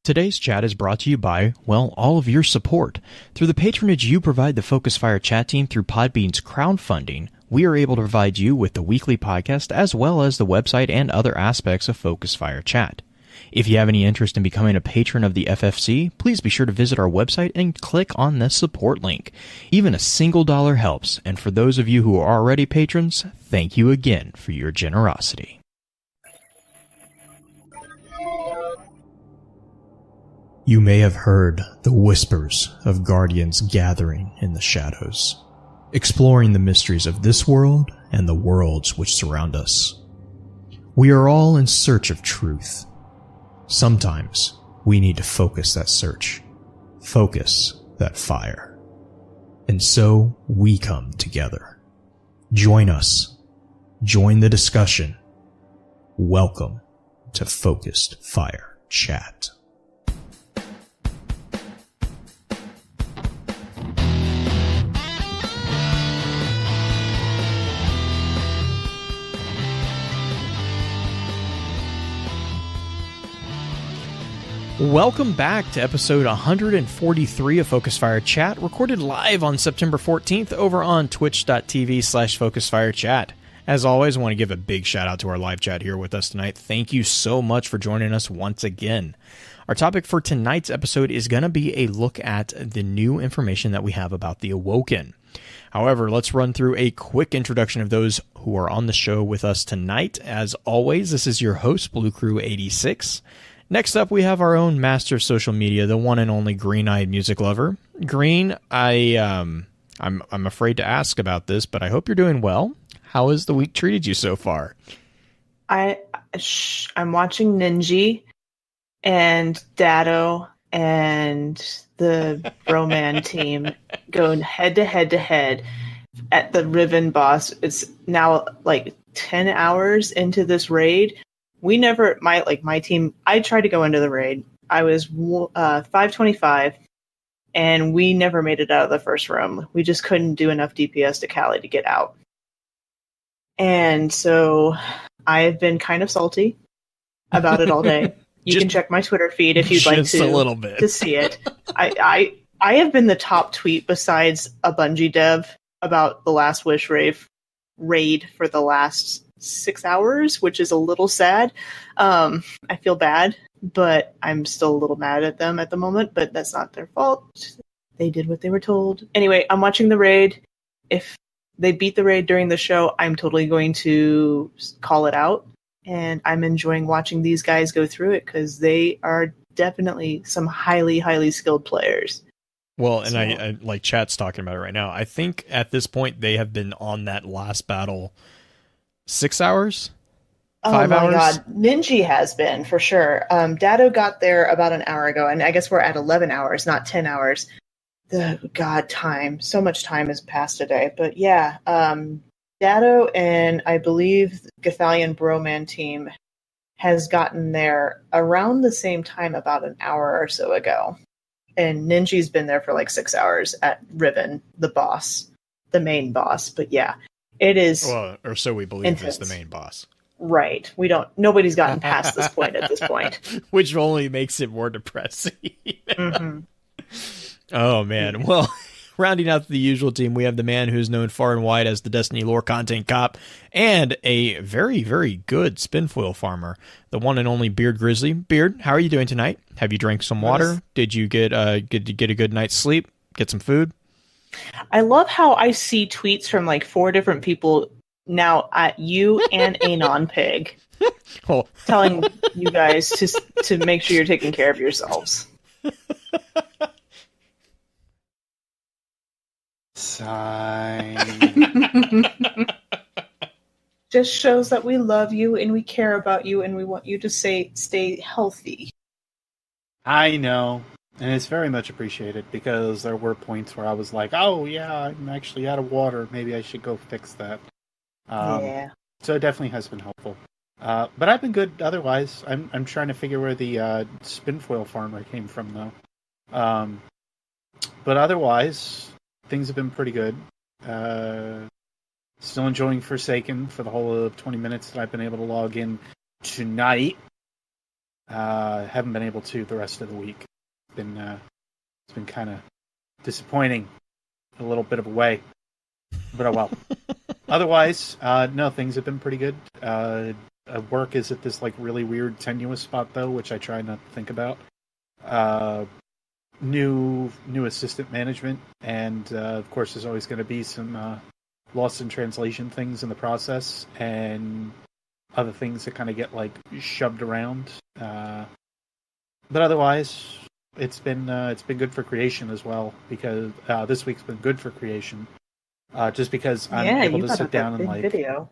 Today's chat is brought to you by, well, all of your support. Through the patronage you provide the Focus Fire chat team through Podbean's crowdfunding, we are able to provide you with the weekly podcast as well as the website and other aspects of Focus Fire chat. If you have any interest in becoming a patron of the FFC, please be sure to visit our website and click on the support link. Even a single dollar helps, and for those of you who are already patrons, thank you again for your generosity. You may have heard the whispers of guardians gathering in the shadows, exploring the mysteries of this world and the worlds which surround us. We are all in search of truth. Sometimes we need to focus that search, focus that fire. And so we come together. Join us. Join the discussion. Welcome to Focused Fire Chat. Welcome back to episode 143 of Focus Fire Chat, recorded live on September 14th over on twitch.tv/FocusFireChat. As always, I want to give a big shout out to our live chat here with us tonight. Thank you so much for joining us once again. Our topic for tonight's episode is going to be a look at the new information that we have about the Awoken. However, let's run through a quick introduction of those who are on the show with us tonight. As always, this is your host, Blue Crew 86. Next up, we have our own master of social media, the one and only Green-Eyed Music Lover. Green, I'm afraid to ask about this, but I hope you're doing well. How has the week treated you so far? I'm watching Ninja and Dado and the Broman team going head to head at the Riven boss. It's now like 10 hours into this raid. We never, my team, I tried to go into the raid. I was 525, and we never made it out of the first room. We just couldn't do enough DPS to Cali to get out. And so I've been kind of salty about it all day. You can check my Twitter feed if you'd like to, a little bit, to see it. I have been the top tweet besides a Bungie dev about the Last Wish raid for the last 6 hours, which is a little sad. I feel bad, but I'm still a little mad at them at the moment, but that's not their fault. They did what they were told. Anyway, I'm watching the raid. If they beat the raid during the show, I'm totally going to call it out, and I'm enjoying watching these guys go through it because they are definitely some highly, highly skilled players. Well, and so, I like chat's talking about it right now. I think at this point they have been on that last battle 6 hours? 5 hours? Oh my god, Ninja has been, for sure. Dado got there about an hour ago, and I guess we're at 11 hours, not 10 hours. Time. So much time has passed today. But yeah, Dado and I believe Gathalion Broman team has gotten there around the same time, about an hour or so ago. And Ninja's been there for like 6 hours at Riven, the boss, the main boss. But yeah. It is, well, or so we believe, intense. Is the main boss. Right. Nobody's gotten past this point at this point. Which only makes it more depressing. Mm-hmm. Oh, man. Well, rounding out the usual team, we have the man who's known far and wide as the Destiny lore content cop and a very, very good spinfoil farmer, the one and only Beard Grizzly. Beard, how are you doing tonight? Have you drank some water? Did you get a good night's sleep? Get some food? I love how I see tweets from like 4 different people now at you and Anon Pig telling you guys to make sure you're taking care of yourselves. Sigh. Just shows that we love you and we care about you and we want you to stay healthy. I know. And it's very much appreciated because there were points where I was like, oh, yeah, I'm actually out of water. Maybe I should go fix that. Yeah. So it definitely has been helpful. But I've been good otherwise. I'm trying to figure where the spinfoil farmer came from, though. But otherwise, things have been pretty good. Still enjoying Forsaken for the whole of 20 minutes that I've been able to log in tonight. Haven't been able to the rest of the week. It's been kind of disappointing, a little bit of a way, but oh well. Otherwise, no, things have been pretty good. Work is at this like really weird tenuous spot though, which I try not to think about. New assistant management, and of course there's always going to be some lost in translation things in the process, and other things that kind of get like shoved around. But otherwise, it's been good for creation as well, because this week's been good for creation. Just because I'm able to sit down and like video.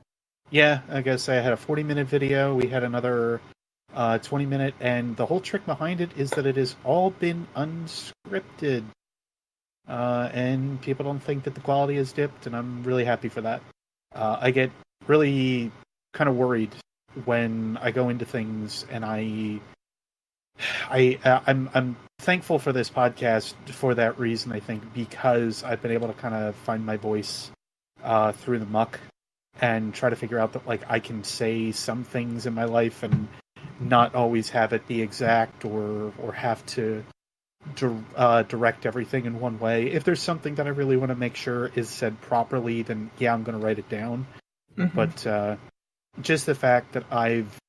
Yeah, I guess I had a 40-minute video. We had another 20-minute, and the whole trick behind it is that it has all been unscripted. And people don't think that the quality has dipped, and I'm really happy for that. I get really kind of worried when I go into things, and I'm thankful for this podcast for that reason, I think, because I've been able to kind of find my voice through the muck and try to figure out that like I can say some things in my life and not always have it be exact or have to direct everything in one way. If there's something that I really want to make sure is said properly, then yeah, I'm going to write it down. Mm-hmm. But just the fact that I've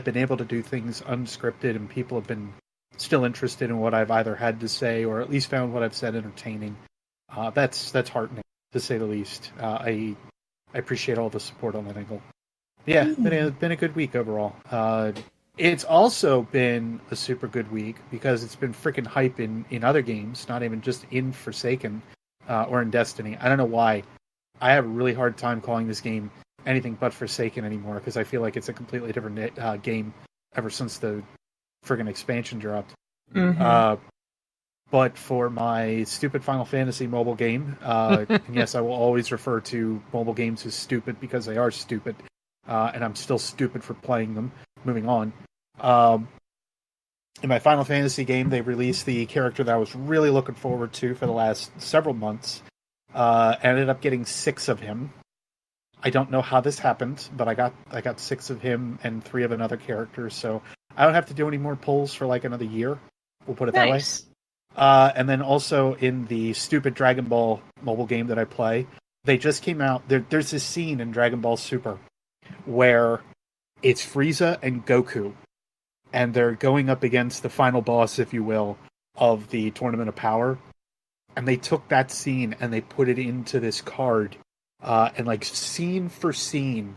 been able to do things unscripted and people have been still interested in what I've either had to say or at least found what I've said entertaining, that's heartening, to say the least. I appreciate all the support on that angle. Yeah, been a good week overall. It's also been a super good week because it's been freaking hype in other games, not even just in Forsaken or in Destiny. I don't know why. I have a really hard time calling this game anything but Forsaken anymore because I feel like it's a completely different game ever since the friggin' expansion dropped. Mm-hmm. But for my stupid Final Fantasy mobile game, and yes, I will always refer to mobile games as stupid because they are stupid, and I'm still stupid for playing them. Moving on. In my Final Fantasy game, they released the character that I was really looking forward to for the last several months. Ended up getting 6 of him. I don't know how this happened, but I got 6 of him and 3 of another character, so I don't have to do any more pulls for like another year. We'll put it that way. And then also in the stupid Dragon Ball mobile game that I play, they just came out. There's this scene in Dragon Ball Super where it's Frieza and Goku, and they're going up against the final boss, if you will, of the Tournament of Power. And they took that scene and they put it into this card, and like scene for scene,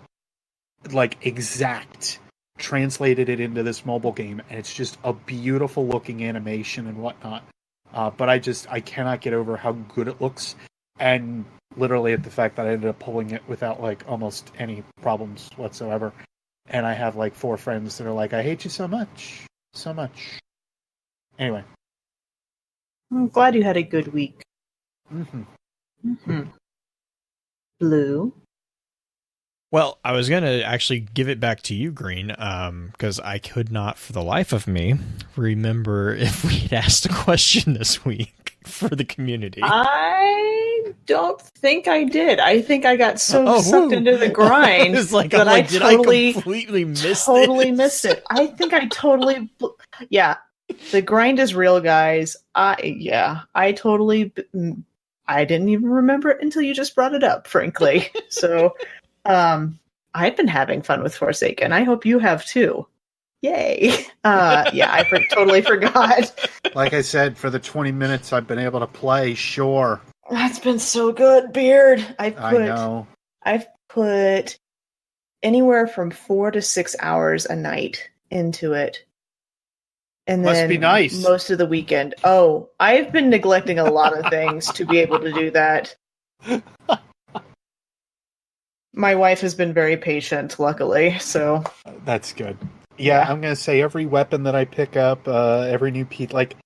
like exact, translated it into this mobile game, and it's just a beautiful looking animation and whatnot. But I cannot get over how good it looks, and literally at the fact that I ended up pulling it without like almost any problems whatsoever. And I have like 4 friends that are like, I hate you so much. So much. Anyway. I'm glad you had a good week. Mm-hmm. Mm-hmm. Blue? Well, I was going to actually give it back to you, Green, because I could not for the life of me remember if we had asked a question this week for the community. I don't think I did. I think I got so sucked into the grind that I completely missed it. I think I totally... Yeah, the grind is real, guys. I didn't even remember it until you just brought it up, frankly. So... I've been having fun with Forsaken. I hope you have too. Yay. I totally forgot. Like I said, for the 20 minutes I've been able to play, sure. That's been so good, Beard. I know. I've put anywhere from 4 to 6 hours a night into it. And Must then be nice. Most of the weekend. Oh, I've been neglecting a lot of things to be able to do that. My wife has been very patient, luckily, so... That's good. Yeah, I'm going to say every weapon that I pick up, every new piece... Like,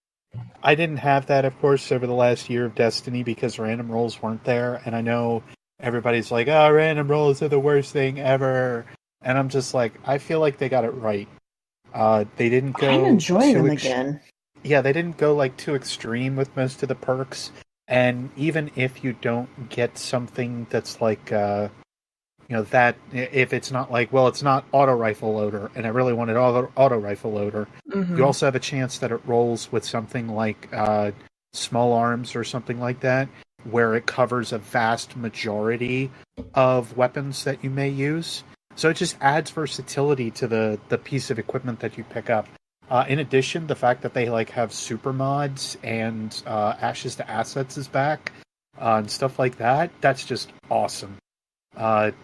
I didn't have that, of course, over the last year of Destiny because random rolls weren't there, and I know everybody's like, oh, random rolls are the worst thing ever. And I'm just like, I feel like they got it right. They didn't go... I'm enjoying them again. Yeah, they didn't go, like, too extreme with most of the perks, and even if you don't get something that's, like, that if it's not like, well, it's not auto rifle loader, and I really wanted auto rifle loader, you also have a chance that it rolls with something like small arms or something like that, where it covers a vast majority of weapons that you may use. So it just adds versatility to the piece of equipment that you pick up. In addition, the fact that they have super mods and Ashes to Assets is back and stuff like that, that's just awesome.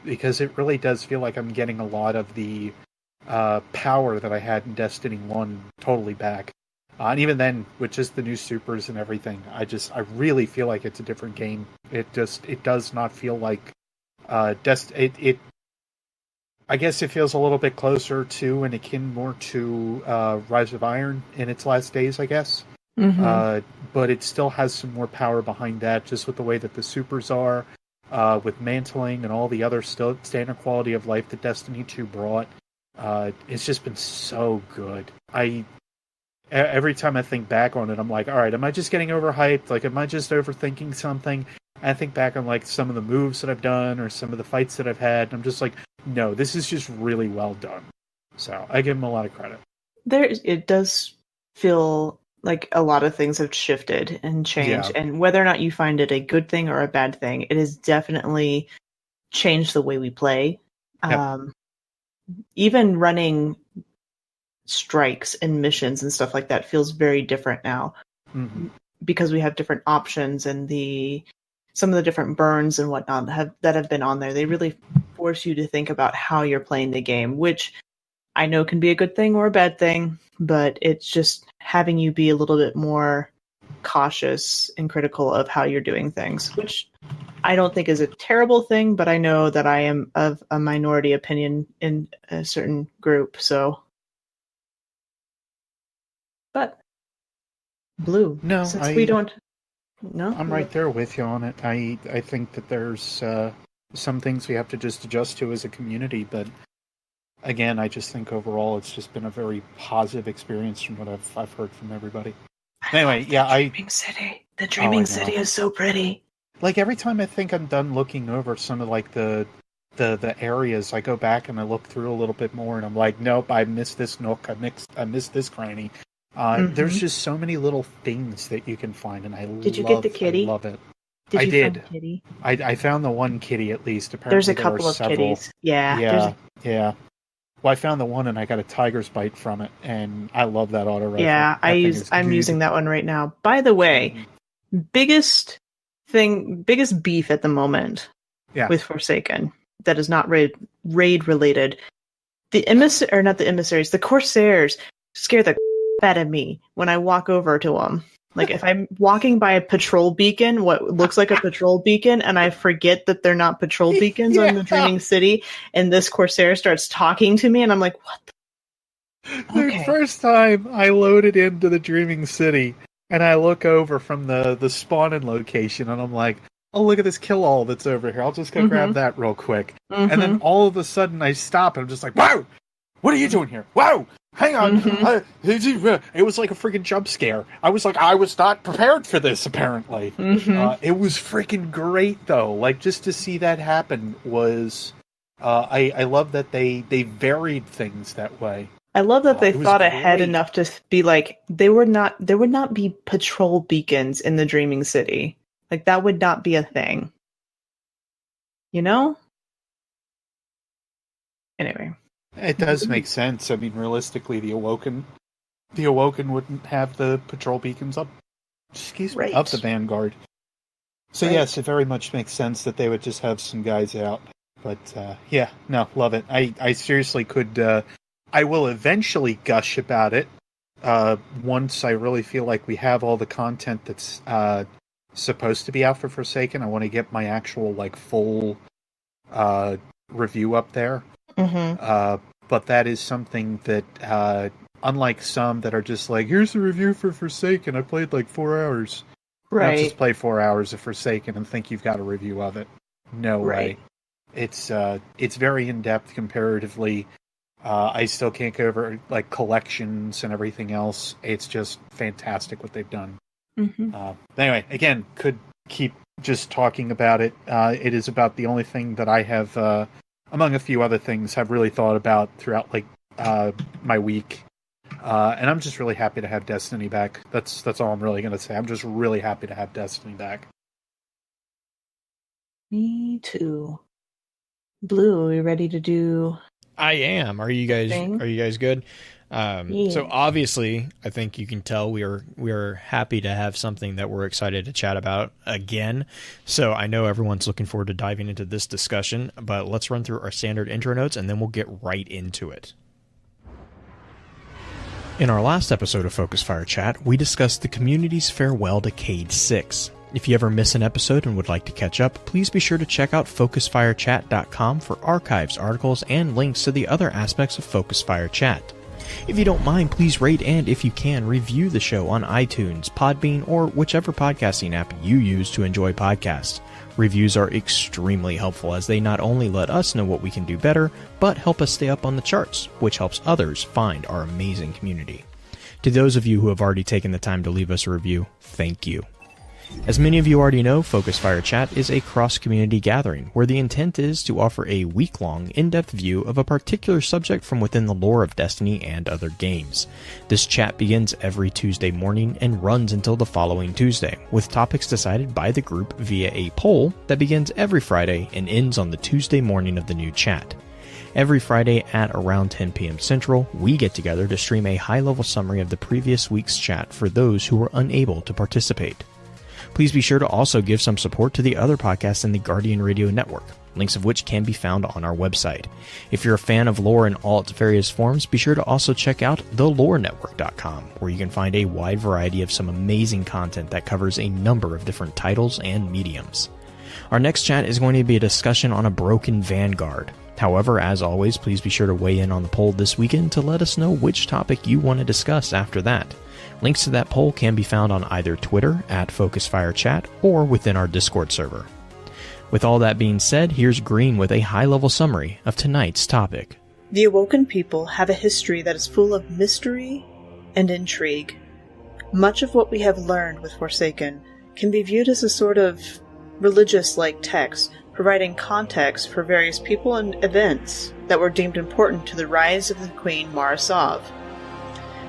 Because it really does feel like I'm getting a lot of the power that I had in Destiny 1 totally back. And even then, with just the new supers and everything, I really feel like it's a different game. It does not feel like I guess it feels a little bit closer to and akin more to Rise of Iron in its last days, I guess. But it still has some more power behind that, just with the way that the supers are, with mantling and all the other standard quality of life that Destiny 2 brought. It's just been so good. Every time I think back on it, I'm like, all right, am I just getting overhyped? Like, am I just overthinking something? And I think back on some of the moves that I've done or some of the fights that I've had, and I'm just like, no, this is just really well done. So I give him a lot of credit. It does feel like a lot of things have shifted and changed, and whether or not you find it a good thing or a bad thing, it has definitely changed the way we play. Yep. Even running strikes and missions and stuff like that feels very different now, because we have different options, and some of the different burns and whatnot that have been on there. They really force you to think about how you're playing the game, which I know can be a good thing or a bad thing, but it's just having you be a little bit more cautious and critical of how you're doing things, which I don't think is a terrible thing, but I know that I am of a minority opinion in a certain group, so. But Blue, no, we don't. No, I'm right there with you on it. I think that there's some things we have to just adjust to as a community, but again, I just think overall it's just been a very positive experience from what I've heard from everybody. Anyway, Dreaming City. The Dreaming City is so pretty. Every time I think I'm done looking over some of the areas, I go back and I look through a little bit more, and I'm like, nope, I missed this nook, I missed this cranny. There's just so many little things that you can find, and Did you get the kitty? I love it. I did. Find the kitty? I found the one kitty at least. Apparently, there's a couple of kitties. Yeah. Yeah. Well, I found the one, and I got a tiger's bite from it, and I love that auto rifle. Yeah, I'm using that one right now. By the way, biggest beef at the moment with Forsaken that is not raid related. The Corsairs scare the out of me when I walk over to them. If I'm walking by a patrol beacon, what looks like a patrol beacon, and I forget that they're not patrol beacons on the Dreaming City, and this Corsair starts talking to me, and I'm like, what the first time I loaded into the Dreaming City, and I look over from the spawning location, and I'm like, oh, look at this kill-all that's over here. I'll just go grab that real quick. And then all of a sudden I stop, and I'm just like, wow! What are you doing here? Wow! Hang on! It was like a freaking jump scare. I was not prepared for this, apparently. It was freaking great, though. Just to see that happen was... I love that they varied things that way. I love that they thought ahead enough to be like, there would not be patrol beacons in the Dreaming City. That would not be a thing. You know? Anyway. It does make sense. I mean, realistically, the Awoken wouldn't have the patrol beacons up. Right. Up the Vanguard. So yes, it very much makes sense that they would just have some guys out. But love it. I seriously could. I will eventually gush about it once I really feel like we have all the content that's supposed to be out for Forsaken. I want to get my actual full review up there. But that is something that, unlike some that are just like, here's the review for Forsaken, I played 4 hours. Right. Don't just play 4 hours of Forsaken and think you've got a review of it. No way. It's very in-depth comparatively. I still can't go over collections and everything else. It's just fantastic what they've done. Anyway, again, could keep just talking about it. It is about the only thing that I have among a few other things, have really thought about throughout my week. And I'm just really happy to have Destiny back. That's all I'm really going to say. I'm just really happy to have Destiny back. Me too. Blue, are we ready to do? I am. Are you guys good? Yeah. So obviously, I think you can tell we are happy to have something that we're excited to chat about again. So I know everyone's looking forward to diving into this discussion, but let's run through our standard intro notes and then we'll get right into it. In our last episode of Focus Fire Chat, we discussed the community's farewell to Cade 6. If you ever miss an episode and would like to catch up, please be sure to check out FocusFireChat.com for archives, articles, and links to the other aspects of Focus Fire Chat. If you don't mind, please rate and, if you can, review the show on iTunes, Podbean, or whichever podcasting app you use to enjoy podcasts. Reviews are extremely helpful as they not only let us know what we can do better, but help us stay up on the charts, which helps others find our amazing community. To those of you who have already taken the time to leave us a review, thank you. As many of you already know, Focus Fire Chat is a cross-community gathering where the intent is to offer a week-long, in-depth view of a particular subject from within the lore of Destiny and other games. This chat begins every Tuesday morning and runs until the following Tuesday, with topics decided by the group via a poll that begins every Friday and ends on the Tuesday morning of the new chat. Every Friday at around 10 p.m. Central, we get together to stream a high-level summary of the previous week's chat for those who were unable to participate. Please be sure to also give some support to the other podcasts in the Guardian Radio Network, links of which can be found on our website. If you're a fan of lore in all its various forms, be sure to also check out thelorenetwork.com, where you can find a wide variety of some amazing content that covers a number of different titles and mediums. Our next chat is going to be a discussion on a broken Vanguard. However, as always, please be sure to weigh in on the poll this weekend to let us know which topic you want to discuss after that. Links to that poll can be found on either Twitter at FocusFireChat or within our Discord server. With all that being said, here's Green with a high-level summary of tonight's topic. The Awoken people have a history that is full of mystery and intrigue. Much of what we have learned with Forsaken can be viewed as a sort of religious-like text, providing context for various people and events that were deemed important to the rise of the Queen Marasov.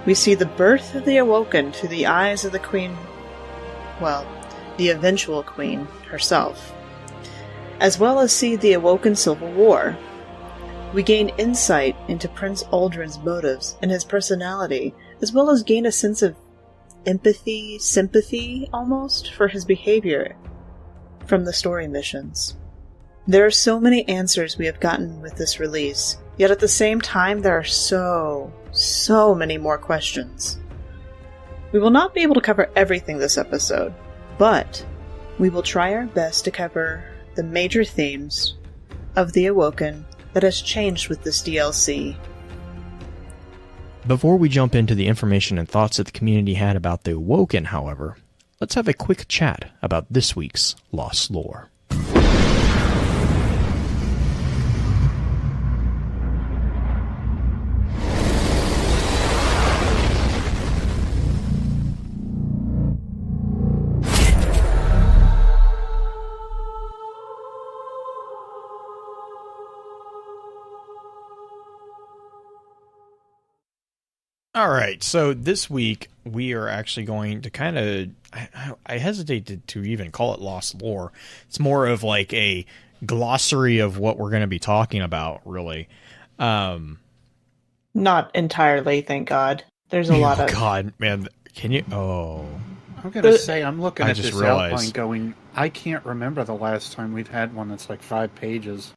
We see the birth of the Awoken through the eyes of the Queen, the eventual Queen herself, as well as see the Awoken Civil War. We gain insight into Prince Uldren's motives and his personality, as well as gain a sense of empathy, sympathy almost, for his behavior from the story missions. There are so many answers we have gotten with this release, yet at the same time there are so many more questions. We will not be able to cover everything this episode, but we will try our best to cover the major themes of the Awoken that has changed with this DLC. Before we jump into the information and thoughts that the community had about the Awoken, however, let's have a quick chat about this week's Lost Lore. All right, so this week we are actually going to kind of, I hesitate to even call it Lost Lore. It's more of like a glossary of what we're going to be talking about, really. Not entirely, thank God. There's a lot of... God, man, can you... Oh. I'm going to say, I'm looking at this realized. outline going, I can't remember the last time we've had one that's like 5 pages.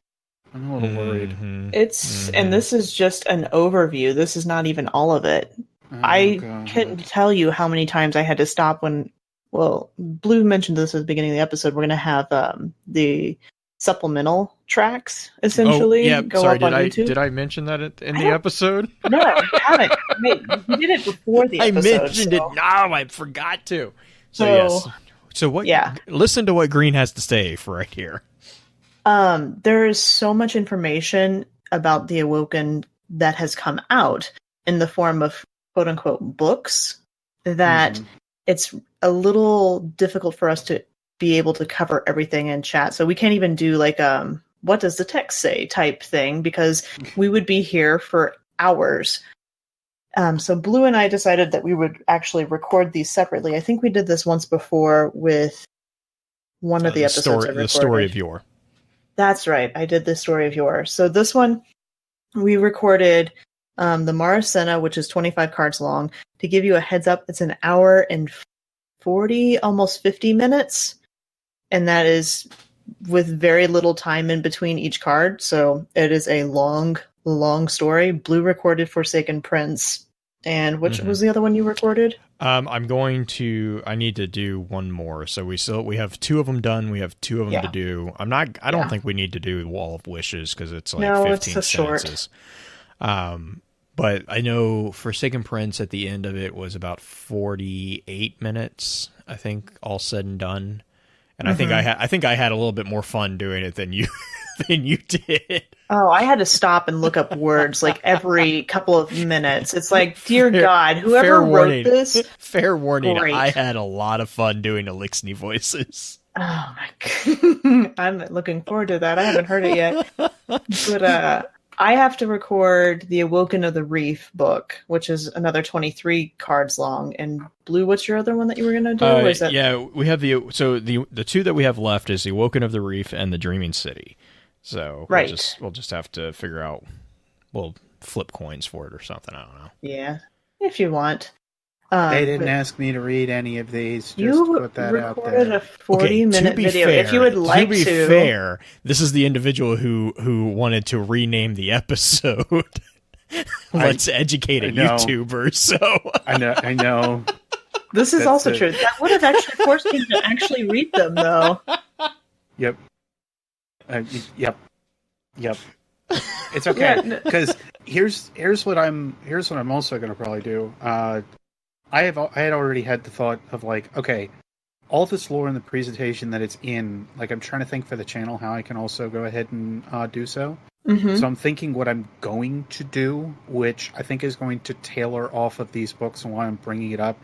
I'm a little worried. And this is just an overview. This is not even all of it. I couldn't tell you how many times I had to stop when, Blue mentioned this at the beginning of the episode. We're going to have the supplemental tracks, essentially, go up on YouTube. Did I mention that in the episode? No, you haven't. You did it before the episode. I mentioned it. No, I forgot to. So yes. So what? Yeah. Listen to what Green has to say for right here. There is so much information about the Awoken that has come out in the form of quote unquote books that it's a little difficult for us to be able to cover everything in chat. So we can't even do like what does the text say type thing, because we would be here for hours. So Blue and I decided that we would actually record these separately. I think we did this once before with one of the episodes I recorded. The Story of Yore. That's right. I did the Story of Yore. So this one, we recorded the Maracena, which is 25 cards long. To give you a heads up, it's an hour and 40, almost 50 minutes. And that is with very little time in between each card. So it is a long story. Blue recorded Forsaken Prince. And which was the other one you recorded? I need to do one more. So we have 2 of them done. We have 2 of them to do. I don't think we need to do Wall of Wishes because it's like 15 sentences. But I know Forsaken Prince at the end of it was about 48 minutes, I think, all said and done. And I think I had a little bit more fun doing it than you did. Oh, I had to stop and look up words like every couple of minutes. It's like, dear God, whoever wrote this. Fair warning, great. I had a lot of fun doing Elixni voices. Oh my God. I'm looking forward to that. I haven't heard it yet. But I have to record the Awoken of the Reef book, which is another 23 cards long. And Blue, what's your other one that you were going to do? Yeah, we have the 2 that we have left is the Awoken of the Reef and the Dreaming City. So we'll just have to figure out. We'll flip coins for it or something. I don't know. Yeah, if you want. They didn't ask me to read any of these. Just put that out there. You recorded a 40-minute video. If you would like to. To be fair, this is the individual who wanted to rename the episode. Let's educate a YouTuber. So I know. This is also true. That would have actually forced me to actually read them, though. Yep. Yep. It's okay because here's what I'm also going to probably do. I had already had the thought of like, okay, all this lore in the presentation that it's in, like I'm trying to think for the channel how I can also go ahead and do so. Mm-hmm. So I'm thinking what I'm going to do, which I think is going to tailor off of these books and why I'm bringing it up.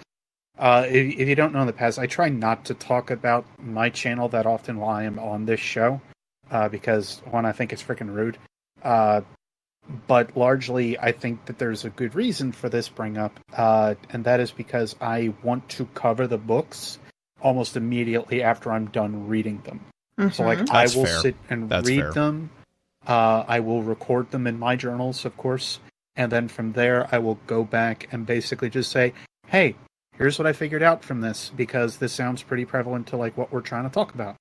If you don't know in the past, I try not to talk about my channel that often while I am on this show, because one, I think it's freaking rude. But largely, I think that there's a good reason for this bring up, and that is because I want to cover the books almost immediately after I'm done reading them. Mm-hmm. So, like, I will sit and read them. I will record them in my journals, of course, and then from there, I will go back and basically just say, "Hey, here's what I figured out from this," because this sounds pretty prevalent to like what we're trying to talk about.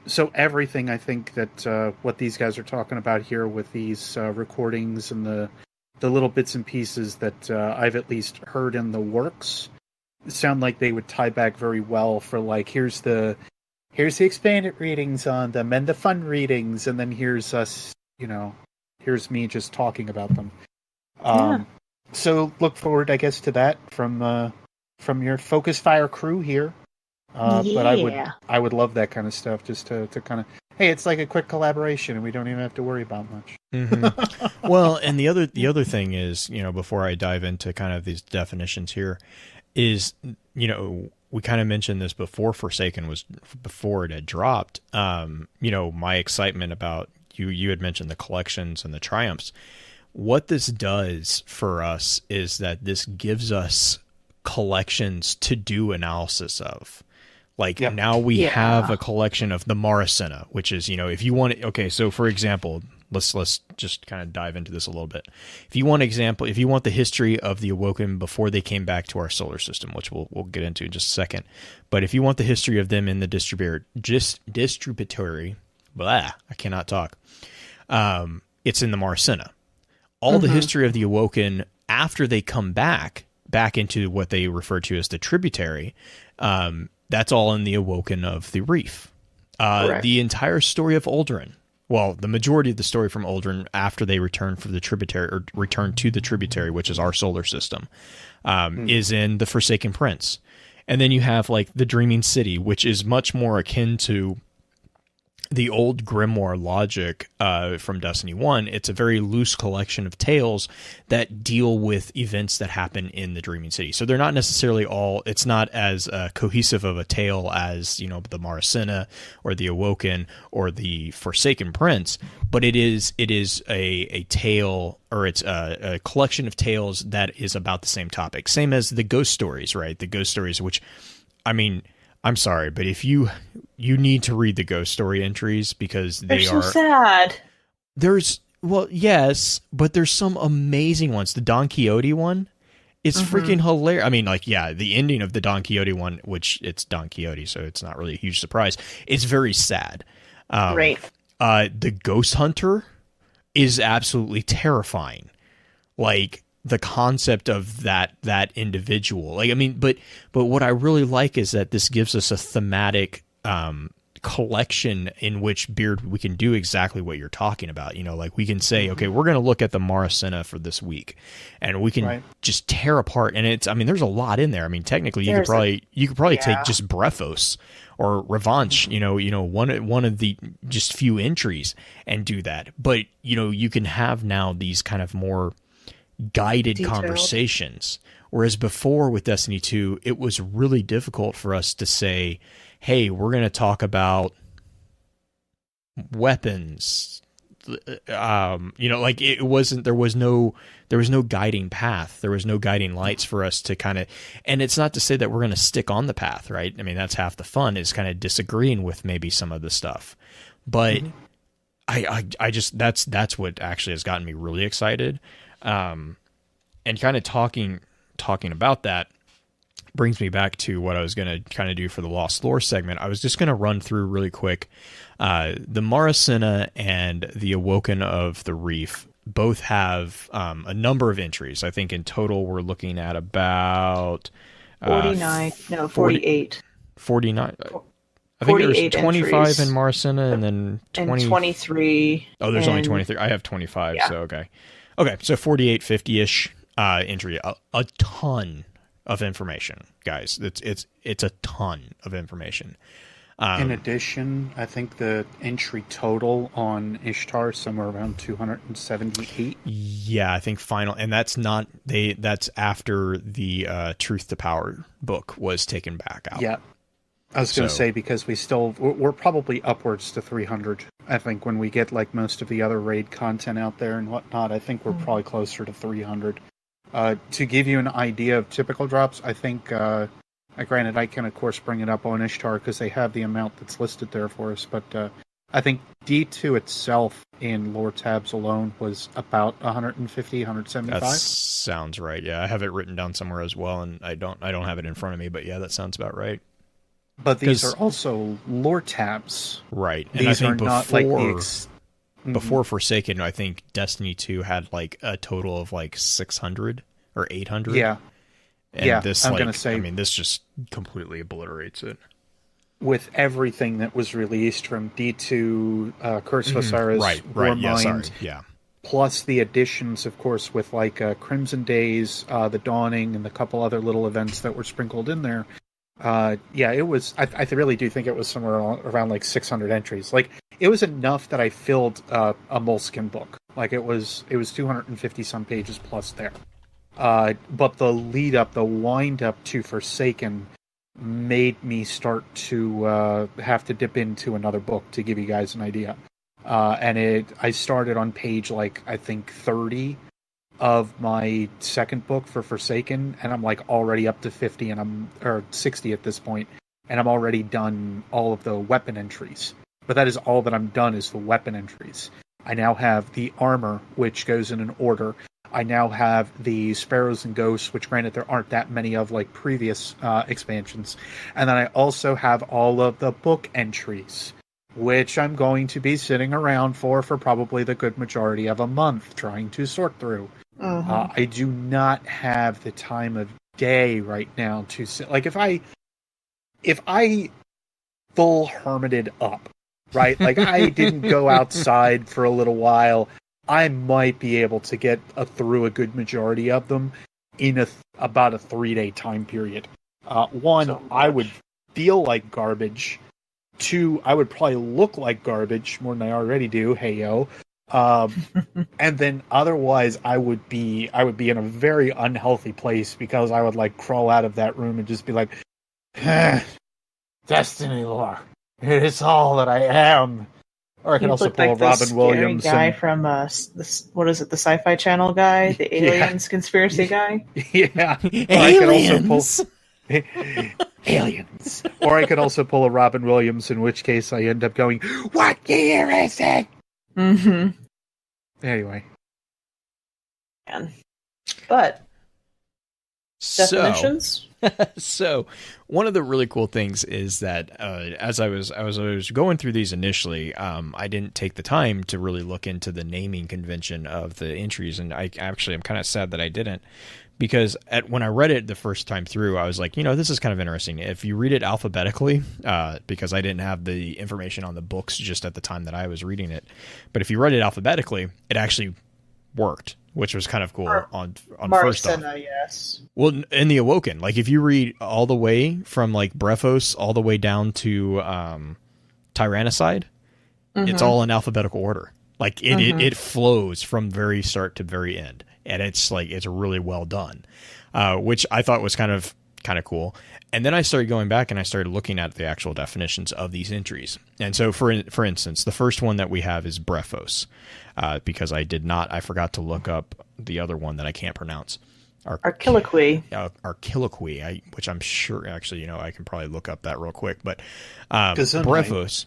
So everything I think that what these guys are talking about here with these recordings and the little bits and pieces that I've at least heard in the works sound like they would tie back very well for like here's the expanded readings on them and the fun readings, and then here's us, here's me just talking about them. So look forward, I guess, to that from your Focus Fire crew here. But I would love that kind of stuff just to kind of, hey, it's like a quick collaboration and we don't even have to worry about much. Mm-hmm. Well, and the other thing is, before I dive into kind of these definitions here is, we kind of mentioned this before before it had dropped. My excitement about you had mentioned the collections and the triumphs. What this does for us is that this gives us collections to do analysis of. Now we have a collection of the Maracena, which is, if you want okay, so for example, let's just kind of dive into this a little bit. If you want the history of the Awoken before they came back to our solar system, which we'll get into in just a second, but if you want the history of them in the distributary, I cannot talk. It's in the Maracena. All the history of the Awoken after they come back into what they refer to as the tributary, that's all in the Awoken of the Reef. The entire story of Uldren, well, the majority of the story from Uldren after they return from the tributary, or return to the tributary, which is our solar system, is in the Forsaken Prince. And then you have like the Dreaming City, which is much more akin to the old grimoire logic from Destiny 1, it's a very loose collection of tales that deal with events that happen in the Dreaming City. So they're not necessarily all, it's not as cohesive of a tale as, you know, the Maracina or the Awoken or the Forsaken Prince, but it is a tale, or it's a collection of tales that is about the same topic. Same as the ghost stories, right? The ghost stories, which, I mean, I'm sorry, but if you need to read the ghost story entries, because They're so sad. Well, yes, but there's some amazing ones. The Don Quixote one is freaking hilarious. I mean, like, yeah, the ending of the Don Quixote one, which it's Don Quixote, so it's not really a huge surprise. It's very sad. Right. The Ghost Hunter is absolutely terrifying. Like, the concept of that individual, like, I mean, but what I really like is that this gives us a thematic collection in which Beard, we can do exactly what you're talking about. You know, like, we can say, okay, we're going to look at the Maracina for this week, and we can just tear apart. And it's, I mean, there's a lot in there. I mean, technically, you could probably take just Brephos or Revanche, you know, one of the just few entries and do that. But, you know, you can have now these kind of more guided detailed conversations, whereas before with Destiny 2 it was really difficult for us to say, hey, we're going to talk about weapons, you know, like, it wasn't, there was no guiding path, there was no guiding lights for us to kind of, and it's not to say that we're going to stick on the path, right? I mean, that's half the fun, is kind of disagreeing with maybe some of the stuff, but I just, that's what actually has gotten me really excited. And kind of talking about that brings me back to what I was going to kind of do for the Lost Lore segment. I was just going to run through really quick. The Maracina and the Awoken of the Reef both have a number of entries. I think in total we're looking at about 48. 49. I think there's 25 entries. in Maracina and then 20, and 23. Oh, there's only 23. I have 25, so okay. Okay, so 48, 50-ish entry. A ton of information, guys. It's a ton of information. In addition, I think the entry total on Ishtar is somewhere around 278. Yeah, I think final, and that's after the Truth to Power book was taken back out. Yeah. I was going to say, because we're probably upwards to 300. I think when we get like most of the other raid content out there and whatnot, I think we're probably closer to 300. To give you an idea of typical drops, I think, granted, I can of course bring it up on Ishtar because they have the amount that's listed there for us, but I think D2 itself in lore tabs alone was about 150, 175. That sounds right. Yeah, I have it written down somewhere as well, and I don't have it in front of me, but yeah, that sounds about right. But these are also lore tabs. Right. And these I think are not like before Forsaken, I think Destiny 2 had like a total of like 600 or 800. Yeah. And this, I'm going to say, I mean, this just completely obliterates it. With everything that was released from D2, Curse of Osiris, Warmind, plus the additions, of course, with like Crimson Days, the Dawning, and the couple other little events that were sprinkled in there. It was. I really do think it was somewhere around like 600 entries. Like, it was enough that I filled a Moleskin book. Like, it was 250 some pages plus there. But the lead up, the wind up to Forsaken, made me start to have to dip into another book to give you guys an idea. I started on page like I think 30 of my second book for Forsaken, and I'm like already up to 50 or 60 at this point, and I'm already done all of the weapon entries. But that is all that I'm done, is the weapon entries. I now have the armor, which goes in an order. I now have the Sparrows and Ghosts, which granted there aren't that many of like previous expansions. And then I also have all of the book entries, which I'm going to be sitting around for probably the good majority of a month trying to sort through. I do not have the time of day right now to sit. Like, if I full hermited up, right? Like, I didn't go outside for a little while, I might be able to get through a good majority of them in about a 3-day time period. I would feel like garbage Two, I would probably look like garbage more than I already do. Hey yo. And then otherwise I would be in a very unhealthy place because I would like crawl out of that room and just be like, Destiny lore. It is all that I am. Or I could also pull like a Robin Williams guy from what is it? The Sci-Fi Channel guy, the aliens conspiracy guy. Yeah, Aliens. Aliens. Or I could also pull a Robin Williams, in which case I end up going, "What year is it?" Mm-hmm. Anyway, but definitions. So one of the really cool things is that as I was going through these initially, I didn't take the time to really look into the naming convention of the entries, and I'm kind of sad that I didn't, because when I read it the first time through, I was like, this is kind of interesting. If you read it alphabetically, because I didn't have the information on the books just at the time that I was reading it, but if you read it alphabetically, it actually worked, which was kind of cool on first off. Yes. Well, in the Awoken, like if you read all the way from like Brephos all the way down to Tyrannicide, it's all in alphabetical order. Like it flows from very start to very end, and it's really well done, which I thought was kind of cool. And then I started going back and I started looking at the actual definitions of these entries. And so, for instance, the first one that we have is Brephos, because I forgot to look up the other one that I can't pronounce. Archiloquy. Archiloquy, which I'm sure, actually, I can probably look up that real quick. But Brephos,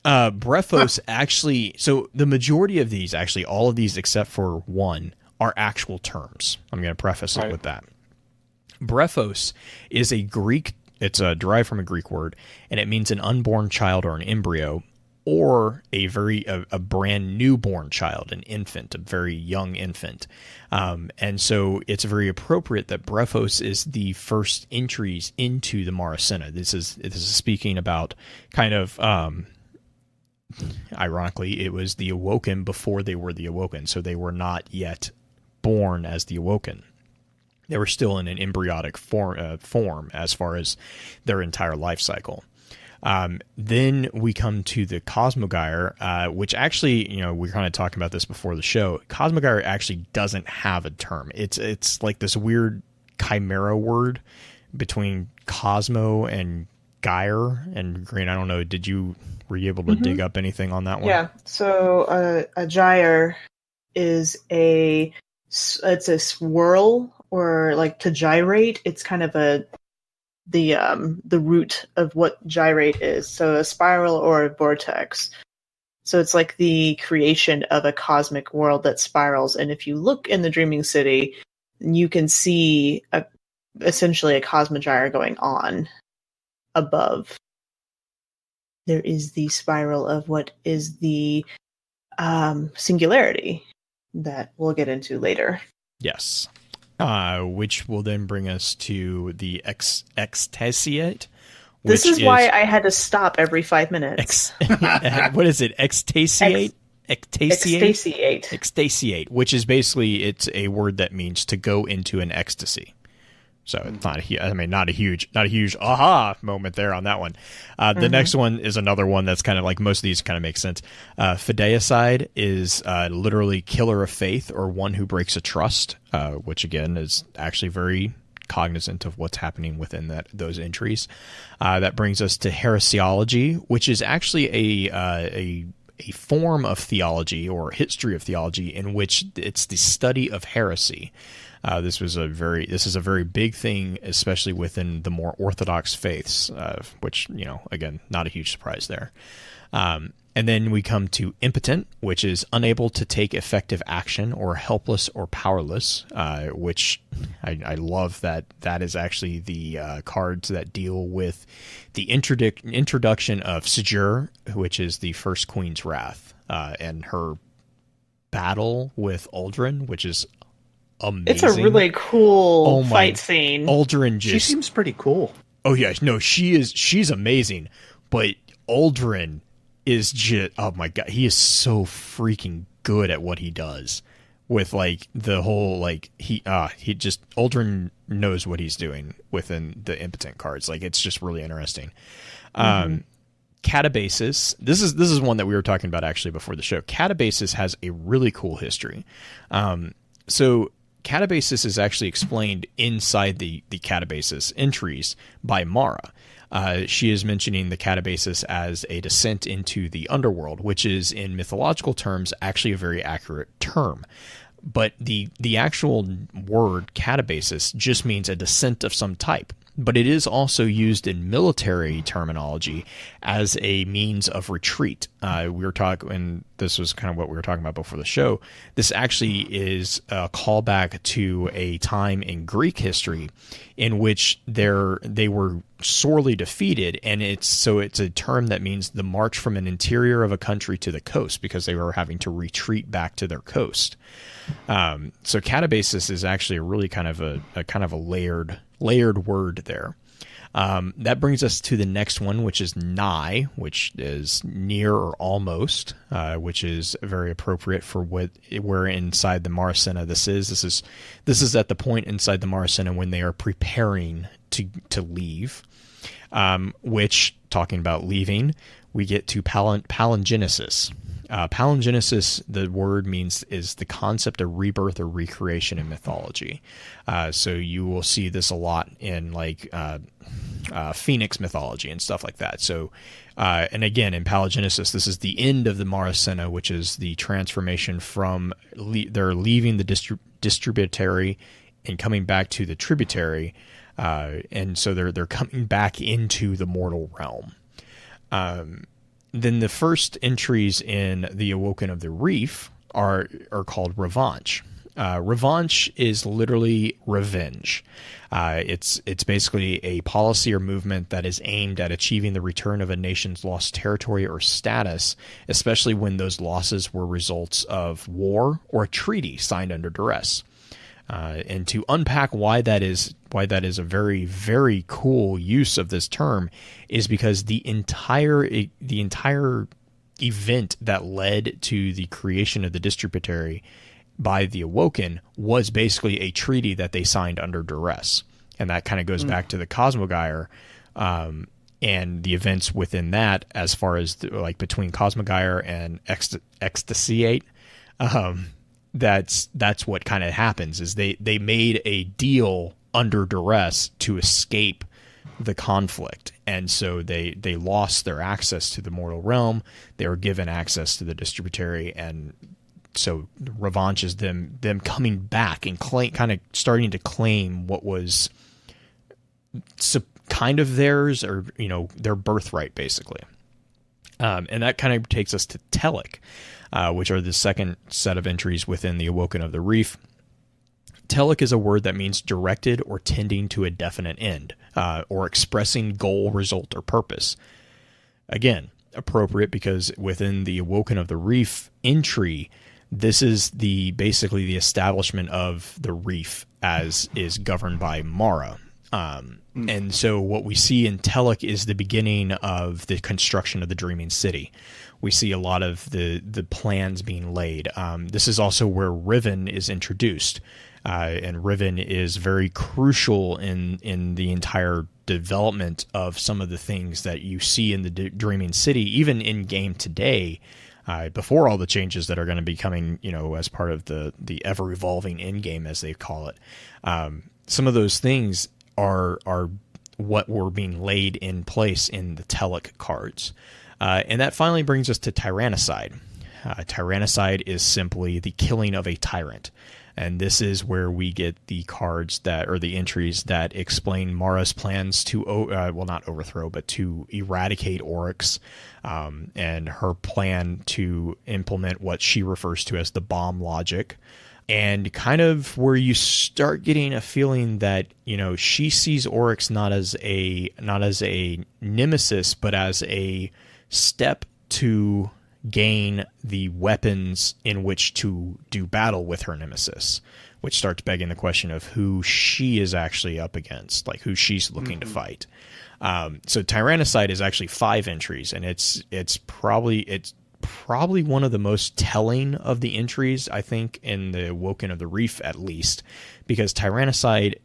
Brephos actually, so the majority of these, actually all of these except for one, are actual terms. I'm going to preface it with that. Brephos is it's derived from a Greek word, and it means an unborn child or an embryo, or a brand newborn child, an infant, a very young infant. And so it's very appropriate that Brephos is the first entries into the Maracena. This is speaking about kind of, ironically, it was the Awoken before they were the Awoken, so they were not yet born as the Awoken. They were still in an embryonic form as far as their entire life cycle. Then we come to the Cosmogyre, which actually, we were kind of talking about this before the show. Cosmogyre actually doesn't have a term. It's like this weird chimera word between Cosmo and Gyre. And Green, I don't know, were you able to dig up anything on that one? Yeah. So a gyre is it's a swirl, or like to gyrate. It's kind of the root of what gyrate is. So a spiral or a vortex. So it's like the creation of a cosmic world that spirals. And if you look in the Dreaming City, you can see essentially a cosmogyre going on above. There is the spiral of what is the singularity that we'll get into later. Yes. Which will then bring us to the extasiate. This is why I had to stop every 5 minutes. What is it? Extasiate? Extasiate. Extasiate, which is basically, it's a word that means to go into an ecstasy. So it's not a huge aha moment there on that one. The next one is another one that's kind of like, most of these kind of make sense. Fideicide is literally killer of faith, or one who breaks a trust, which again is actually very cognizant of what's happening within those entries. That brings us to heresiology, which is actually a form of theology or history of theology in which it's the study of heresy. This is a very big thing, especially within the more orthodox faiths, which, again, not a huge surprise there. And then we come to impotent, which is unable to take effective action, or helpless or powerless, which I love that is actually the cards that deal with the introduction of Sejur, which is the first Queen's Wrath, and her battle with Uldren, which is amazing. It's a really cool fight scene. Uldren she seems pretty cool. Oh yeah, no, she's amazing, but Uldren is just, oh my god, he is so freaking good at what he does. with like the whole like he just Uldren knows what he's doing within the impotent cards. Like it's just really interesting. Catabasis. This is one that we were talking about actually before the show. Catabasis has a really cool history. So Catabasis is actually explained inside the Catabasis entries by Mara. She is mentioning the Catabasis as a descent into the underworld, which is in mythological terms actually a very accurate term. But the actual word Catabasis just means a descent of some type. But it is also used in military terminology as a means of retreat. We were talking, and this was kind of what we were talking about before the show. This actually is a callback to a time in Greek history in which they were sorely defeated, and it's a term that means the march from an interior of a country to the coast, because they were having to retreat back to their coast. So Catabasis is actually a really kind of a layered word there. That brings us to the next one, which is nigh, which is near or almost, which is very appropriate for where inside the Maracena this is. This is at the point inside the Maracena when they are preparing to leave. Which, talking about leaving, we get to palingenesis. Palingenesis, the word is the concept of rebirth or recreation in mythology. So you will see this a lot in like Phoenix mythology and stuff like that. So, and again, in palingenesis, this is the end of the Maracena, which is the transformation from they're leaving the distributary and coming back to the tributary, and so they're coming back into the mortal realm. Then the first entries in the Awoken of the Reef are called revanche. Revanche is literally revenge. It's basically a policy or movement that is aimed at achieving the return of a nation's lost territory or status, especially when those losses were results of war or a treaty signed under duress. And to unpack why that is a very, very cool use of this term is because the entire event that led to the creation of the distributary by the Awoken was basically a treaty that they signed under duress. And that kind of goes back to the Cosmogyre, and the events within that, as far as like between Cosmogyre and Extasiate. That's what kind of happens is they made a deal under duress to escape the conflict, and so they lost their access to the mortal realm. They were given access to the distributary, and so revanche is them coming back and kind of starting to claim what was kind of theirs, or their birthright basically. And that kind of takes us to Telic, which are the second set of entries within the Awoken of the Reef. Telic is a word that means directed or tending to a definite end, or expressing goal, result, or purpose. Again, appropriate because within the Awoken of the Reef entry, this is basically the establishment of the reef as is governed by Mara. And so what we see in Telic is the beginning of the construction of the Dreaming City. We see a lot of the plans being laid. This is also where Riven is introduced. And Riven is very crucial in the entire development of some of the things that you see in the Dreaming City, even in game today, before all the changes that are going to be coming, as part of the ever-evolving end game, as they call it. Some of those things are what were being laid in place in the Telic cards. And that finally brings us to Tyrannicide. Tyrannicide is simply the killing of a tyrant. And this is where we get the cards the entries that explain Mara's plans to, not overthrow, but to eradicate Oryx, and her plan to implement what she refers to as the bomb logic. And kind of where you start getting a feeling that, she sees Oryx not as a nemesis, but as a step to gain the weapons in which to do battle with her nemesis, which starts begging the question of who she is actually up against, like who she's looking to fight. So Tyrannicide is actually 5 entries, and it's probably one of the most telling of the entries, I think, in the Awoken of the Reef, at least, because Tyrannicide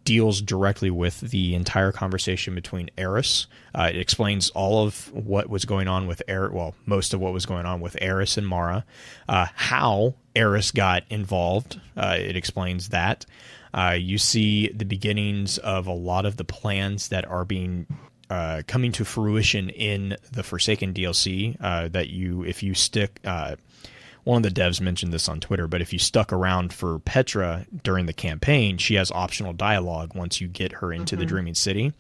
deals directly with the entire conversation between Eris. It explains all of what was going on with most of what was going on with Eris and Mara, how Eris got involved. It explains that. You see the beginnings of a lot of the plans that are being coming to fruition in the Forsaken DLC. If you stick, one of the devs mentioned this on Twitter, but if you stuck around for Petra during the campaign, she has optional dialogue once you get her into the Dreaming City.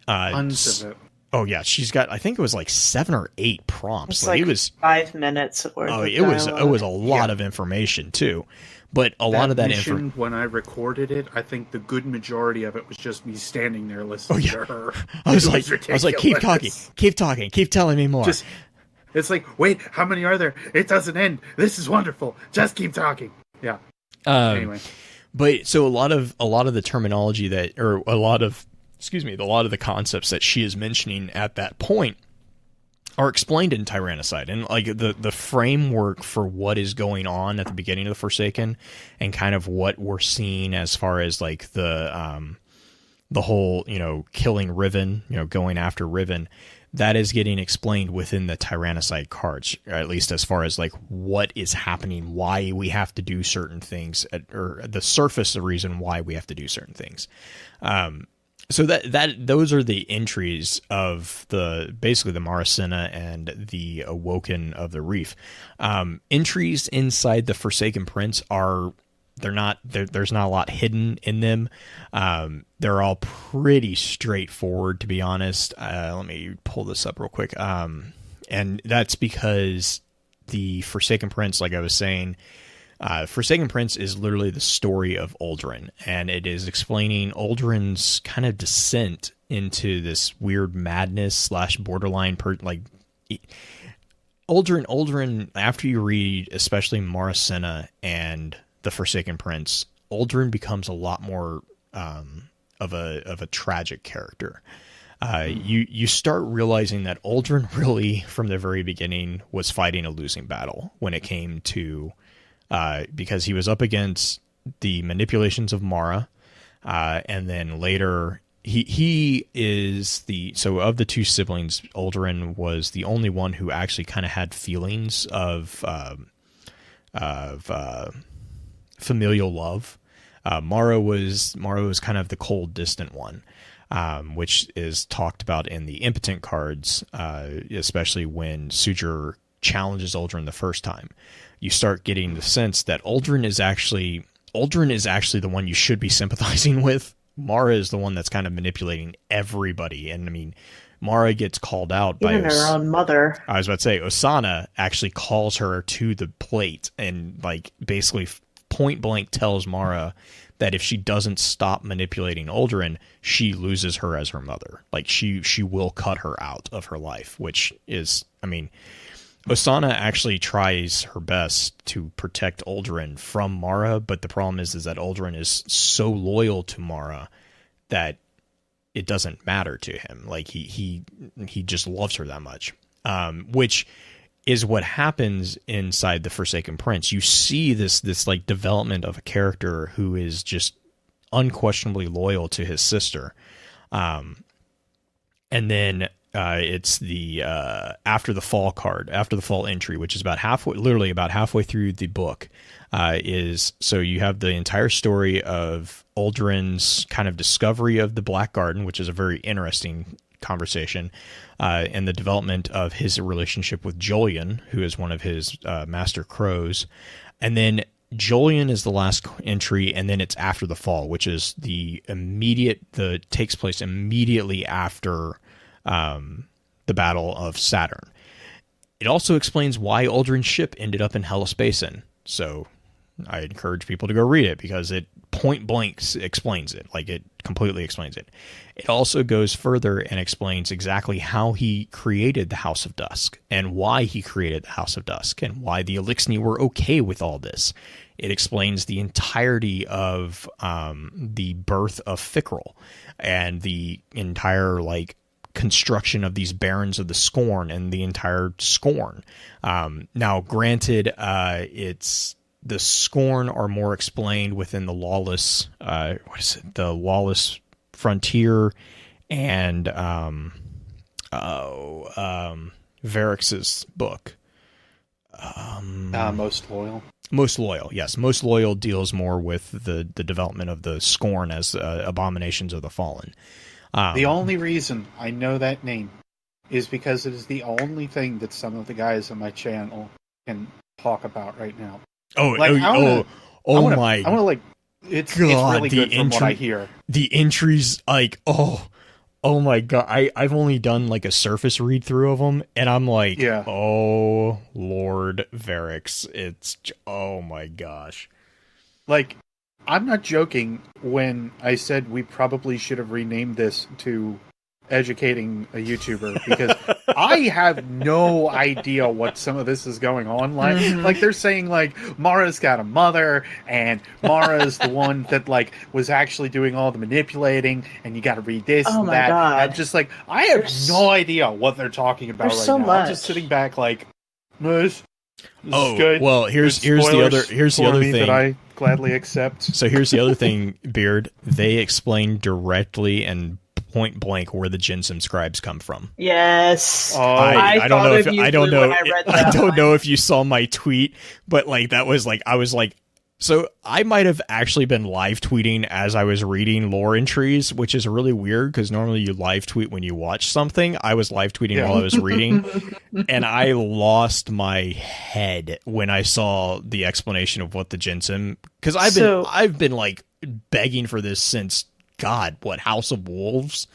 Tons of it. Oh yeah, she's got, I think it was like 7 or 8 prompts. It's like it was 5 minutes worth of it was dialogue. a lot of information too. But a lot of that information, when I recorded it, I think the good majority of it was just me standing there listening to her. I was like, keep talking, keep telling me more. It's like, wait, how many are there? It doesn't end. This is wonderful. Just keep talking. Yeah. Anyway, but so a lot of the terminology a lot of the concepts that she is mentioning at that point are explained in Tyrannicide, and like the framework for what is going on at the beginning of the Forsaken, and kind of what we're seeing as far as like the whole, killing Riven, going after Riven. That is getting explained within the Tyrannicide cards, or at least as far as like what is happening, why we have to do certain things, or the surface of reason why we have to do certain things. So those are the entries of basically the Maracena and the Awoken of the Reef. Entries inside the Forsaken Prince there's not a lot hidden in them. They're all pretty straightforward, to be honest. Let me pull this up real quick. And that's because the Forsaken Prince, like I was saying, Forsaken Prince is literally the story of Uldren, and it is explaining Uldren's kind of descent into this weird madness / borderline Uldren, after you read especially Maracena and the Forsaken Prince, Uldren becomes a lot more of a tragic character. You start realizing that Uldren really, from the very beginning, was fighting a losing battle when it came to because he was up against the manipulations of Mara, and then later he is of the 2 siblings, Uldren was the only one who actually kind of had feelings of familial love. Mara was kind of the cold, distant one, which is talked about in the impotent cards, especially when Sujur challenges Uldren the first time. You start getting the sense that Uldren is actually the one you should be sympathizing with. Mara is the one that's kind of manipulating everybody, and I mean, Mara gets called out by even her own mother. I was about to say, Osana actually calls her to the plate and like basically point blank tells Mara that if she doesn't stop manipulating Uldren, she loses her as her mother. Like she will cut her out of her life, which is, I mean, Osana actually tries her best to protect Uldren from Mara, but the problem is that Uldren is so loyal to Mara that it doesn't matter to him. Like he just loves her that much, which is what happens inside the Forsaken Prince. You see this like development of a character who is just unquestionably loyal to his sister, and then it's the after the fall card, after the fall entry, which is about halfway through the book. So you have the entire story of Uldren's kind of discovery of the Black Garden, which is a very interesting conversation, and the development of his relationship with Jolyon, who is one of his master crows, and then Jolyon is the last entry, and then it's after the fall, which is takes place immediately after the Battle of Saturn. It also explains why Uldren's ship ended up in Hellas Basin. So I encourage people to go read it because it point blank explains it. Like it completely explains it. It also goes further and explains exactly how he created the House of Dusk and why he created the House of Dusk and why the Elixni were okay with all this. It explains the entirety of the birth of Fickrell and the entire like construction of these barons of the Scorn and the entire Scorn. Now, granted, it's the Scorn are more explained within the lawless, the lawless frontier, and Varrix's book. Most Loyal. Most Loyal, yes. Most Loyal deals more with the development of the Scorn as abominations of the fallen. The only reason I know that name is because it is the only thing that some of the guys on my channel can talk about right now. Oh, like, my! I want to like. It's really good from what I hear. The entries, like, oh my god! I've only done like a surface read through of them, and I'm like, yeah. Oh Lord Varrix, it's oh my gosh! Like, I'm not joking when I said we probably should have renamed this to Educating a YouTuber, because I have no idea what some of this is going on. Like they're saying like Mara's got a mother, and Mara's the one that like was actually doing all the manipulating, and you got to read this and that. God. I'm just like, I have no idea what they're talking about right so now. much. I'm just sitting back like, this is good. Well, here's the other thing that I gladly accept. So here's the other thing, Beard. They explain directly and point blank where the Jinsum scribes come from. Yes. I don't know if I don't know. I don't know if you you saw my tweet, but like that was like I was like, so I might have actually been live tweeting as I was reading lore entries, which is really weird because normally you live tweet when you watch something. I was live tweeting while I was reading, and I lost my head when I saw the explanation of what the Jinsum, because I've been like begging for this since God, what, House of Wolves?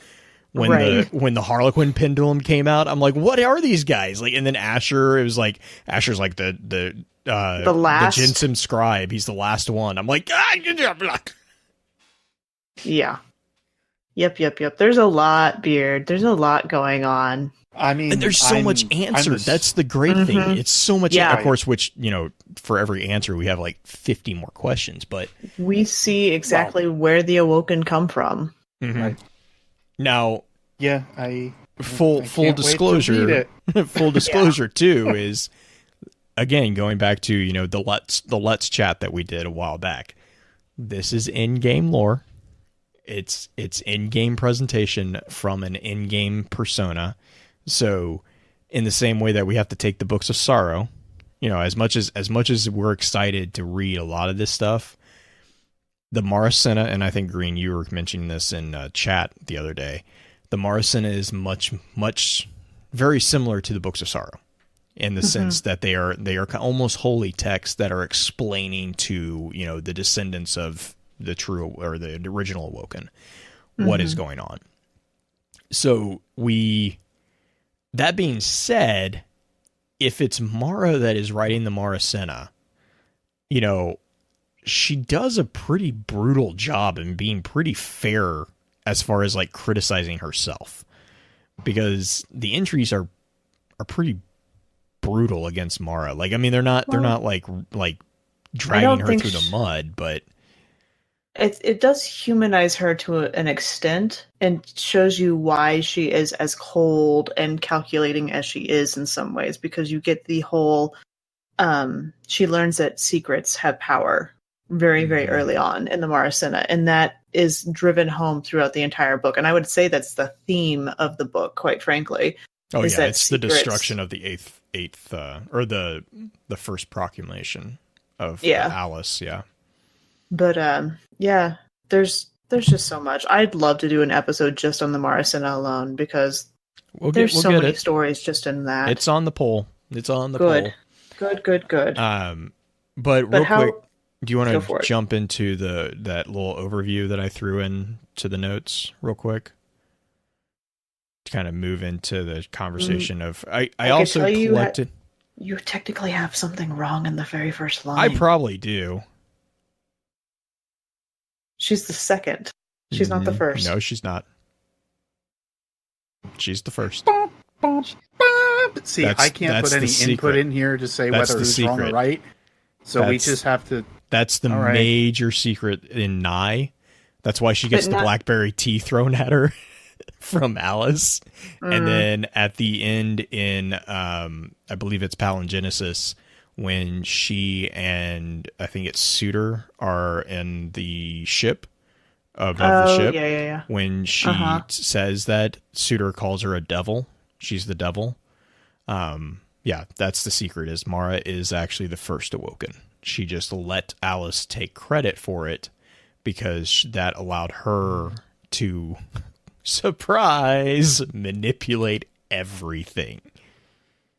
When the Harlequin pendulum came out, I'm like, what are these guys? Like, and then Asher's like the last, the Jinsum scribe. He's the last one. I'm like, yeah. Yep. There's a lot, Beard. There's a lot going on. I mean, and there's so much answered. That's the great thing. It's so much, of course, which, you know, for every answer we have like 50 more questions, but we see exactly where the Awoken come from. Right. Now, yeah, full disclosure, full disclosure too is, again, going back to, you know, the Let's chat that we did a while back. This is in-game lore. It's in-game presentation from an in-game persona. So, in the same way that we have to take the Books of Sorrow, you know, as much as we're excited to read a lot of this stuff, the Maracena, and I think Green, you were mentioning this in chat the other day, the Maracena is much very similar to the Books of Sorrow in the sense that they are almost holy texts that are explaining to, you know, the descendants of the true or the original Awoken what is going on. So that being said, if it's Mara that is writing the Maracena, you know, she does a pretty brutal job in being pretty fair as far as like criticizing herself, because the entries are pretty brutal against Mara. Like, I mean, they're not like dragging her through the mud, but it does humanize her to an extent and shows you why she is as cold and calculating as she is in some ways, because you get the whole she learns that secrets have power very, very early on in the Maracena, and that is driven home throughout the entire book. And I would say that's the theme of the book, quite frankly. Oh yeah, it's the destruction of the eighth or the first proclamation of Alice, yeah. But there's just so much. I'd love to do an episode just on the Maracena alone, because there's so many stories just in that. It's on the poll. Good. But real quick, do you want to jump into that little overview that I threw in to the notes real quick? To kind of move into the conversation of I also collected. You technically have something wrong in the very first line. I probably do. She's the second. She's not the first. No, she's not. She's the first. See, I can't put any input in here to say whether it's wrong or right. So we just have to... That's the major secret in Nye. That's why she gets the blackberry tea thrown at her. from Alice. And then at the end in, I believe it's Palingenesis, when she and I think it's Suitor are in the ship of the ship. Yeah. When she says that, Suitor calls her a devil. She's the devil. Yeah, that's the secret, is Mara is actually the first Awoken. She just let Alice take credit for it because that allowed her to, surprise, manipulate everything.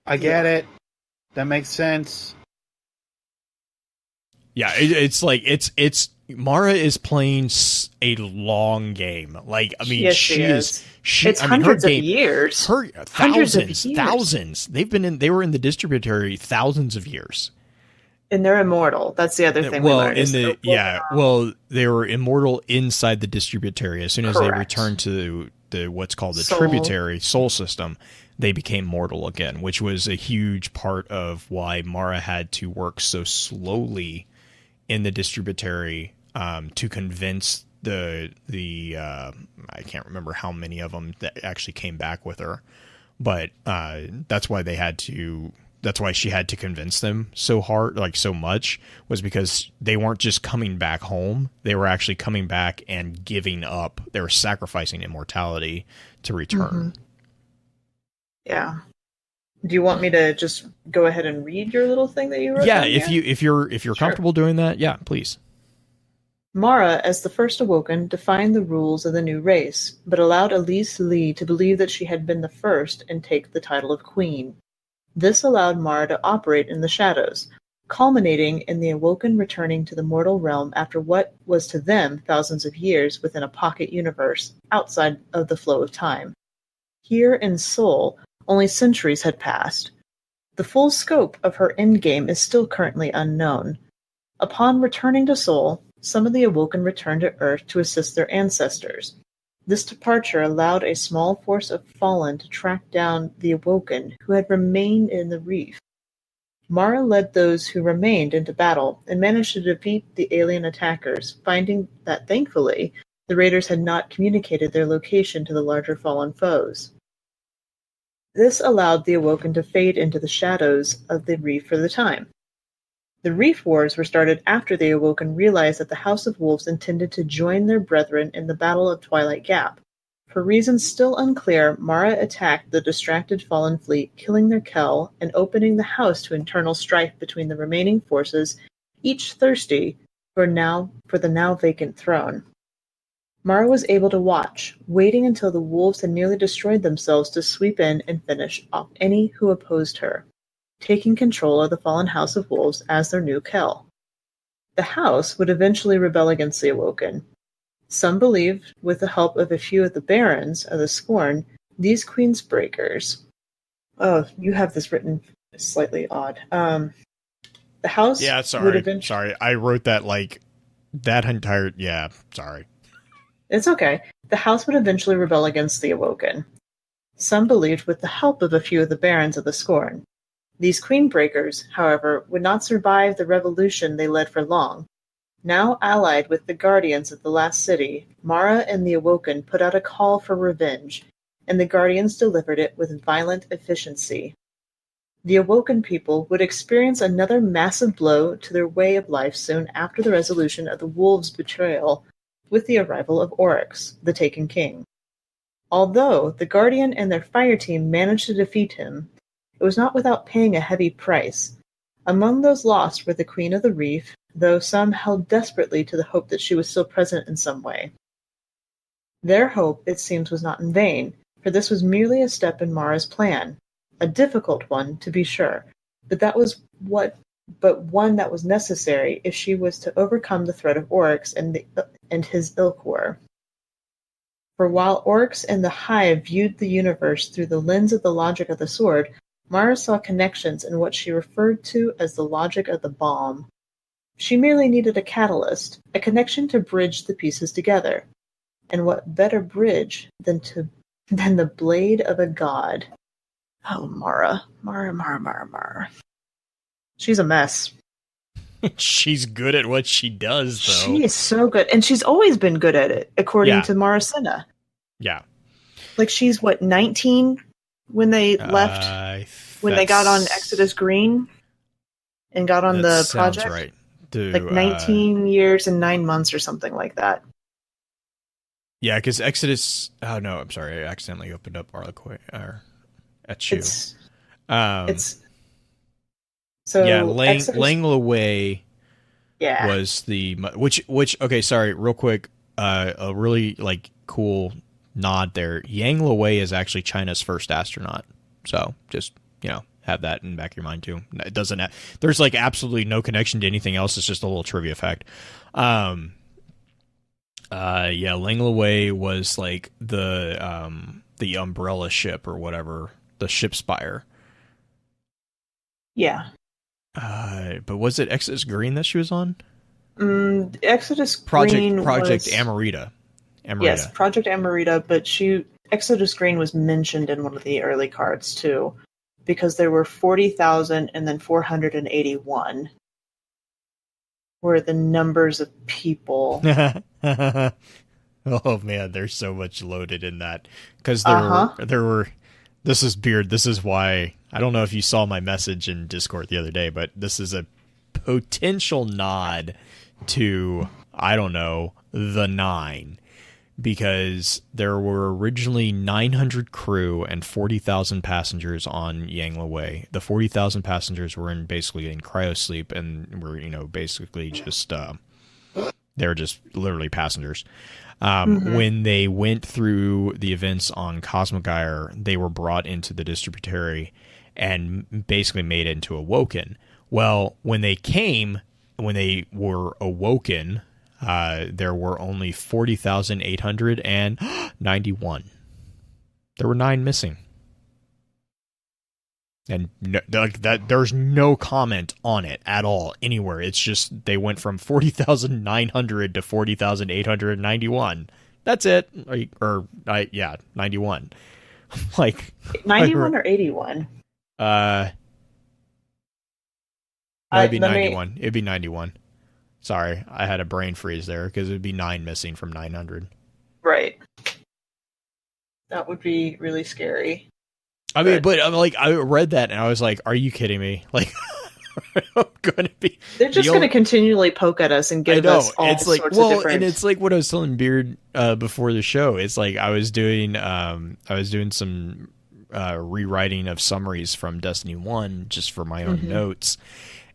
I get it. That makes sense. Yeah, it's like, it's Mara is playing a long game. Like, I mean, Yes, it's hundreds of years. Her Hundreds of years. thousands. They were in the distributary thousands of years. And they're immortal. That's the other thing we learned. They were immortal inside the distributary. As soon as they returned to the what's called the tributary soul system, they became mortal again, which was a huge part of why Mara had to work so slowly in the distributary to convince the I can't remember how many of them that actually came back with her, but that's why she had to convince them so hard, like so much, was because they weren't just coming back home. They were actually coming back and giving up. They were sacrificing immortality to return. Yeah. Do you want me to just go ahead and read your little thing that you wrote? Yeah, if you're comfortable doing that, yeah, please. Mara, as the first Awoken, defined the rules of the new race, but allowed Elise Lee to believe that she had been the first and take the title of Queen. This allowed Mara to operate in the shadows, culminating in the Awoken returning to the mortal realm after what was to them thousands of years within a pocket universe, outside of the flow of time. Here in Seoul, only centuries had passed. The full scope of her endgame is still currently unknown. Upon returning to Seoul, some of the Awoken returned to Earth to assist their ancestors. This departure allowed a small force of Fallen to track down the Awoken who had remained in the reef. Mara led those who remained into battle and managed to defeat the alien attackers, finding that, thankfully, the raiders had not communicated their location to the larger Fallen foes. This allowed the Awoken to fade into the shadows of the reef for the time. The Reef Wars were started after the Awoken realized that the House of Wolves intended to join their brethren in the Battle of Twilight Gap. For reasons still unclear, Mara attacked the distracted Fallen fleet, killing their Kel and opening the house to internal strife between the remaining forces, each thirsty for the now vacant throne. Mara was able to watch, waiting until the wolves had nearly destroyed themselves to sweep in and finish off any who opposed her, taking control of the fallen House of Wolves as their new Kel. The house would eventually rebel against the Awoken. Some believed, with the help of a few of the barons of the Scorn, these Queensbreakers. Oh, you have this written slightly odd. The house. Yeah, sorry. I wrote that like that entire. Yeah, sorry. It's okay. The house would eventually rebel against the Awoken. Some believed with the help of a few of the barons of the Scorn. These Queenbreakers, however, would not survive the revolution they led for long. Now allied with the Guardians of the Last City, Mara and the Awoken put out a call for revenge, and the Guardians delivered it with violent efficiency. The Awoken people would experience another massive blow to their way of life soon after the resolution of the Wolves' betrayal with the arrival of Oryx, the Taken King. Although the Guardian and their fire team managed to defeat him, it was not without paying a heavy price. Among those lost were the Queen of the Reef, though some held desperately to the hope that she was still present in some way. Their hope, it seems, was not in vain, for this was merely a step in Mara's plan, a difficult one, to be sure, but one that was necessary if she was to overcome the threat of Oryx and his Ilkor. For while Oryx and the Hive viewed the universe through the lens of the logic of the sword, Mara saw connections in what she referred to as the logic of the bomb. She merely needed a catalyst, a connection to bridge the pieces together. And what better bridge than the blade of a god? Oh, Mara. She's a mess. She's good at what she does, though. She is so good. And she's always been good at it, according to Maracina. Yeah. Like she's what, 19 when they left, when they got on Exodus Green and got on the project? Sounds right. Like 19 years and 9 months or something like that. Yeah, because Exodus... Oh, no, I'm sorry. I accidentally opened up Arlequin, or Echu. It's... So yeah, Exodus... Lang Lewei yeah. was the... Which, okay, sorry, real quick. A really, like, cool nod there. Yang Lewei is actually China's first astronaut. So, just, have that in the back of your mind, too. It doesn't have... There's, like, absolutely no connection to anything else. It's just a little trivia fact. Lang Lewei was like the umbrella ship or whatever, the ship spire. Yeah. But was it Exodus Green that she was on? Exodus Green Project Amarita. Yes, Project Amarita, but Exodus Green was mentioned in one of the early cards too, because there were 40,000 and then 481. Were the numbers of people. Oh man, there's so much loaded in that. Because there were this is Beard, this is why I don't know if you saw my message in Discord the other day, but this is a potential nod to, I don't know, the 9. Because there were originally 900 crew and 40,000 passengers on Yang Lewei. The 40,000 passengers were basically in cryosleep and were, basically just they were just literally passengers. When they went through the events on Cosmogyre, they were brought into the distributary and basically made into Awoken. Well, when they were awoken, there were only 40,891. There were 9 missing. And there's no comment on it at all anywhere. It's just they went from 40,900 to 40,891. That's it. 91. Like 91 or 81? It'd be 91. It'd be 91. Sorry, I had a brain freeze there because it'd be 9 missing from 900. Right. That would be really scary. I mean, but I'm like, I read that and I was like, "Are you kidding me?" Like, I'm gonna be. They're just going to continually poke at us and give us all sorts of different. And it's like what I was telling Beard before the show. It's like I was doing some rewriting of summaries from Destiny 1 just for my own notes.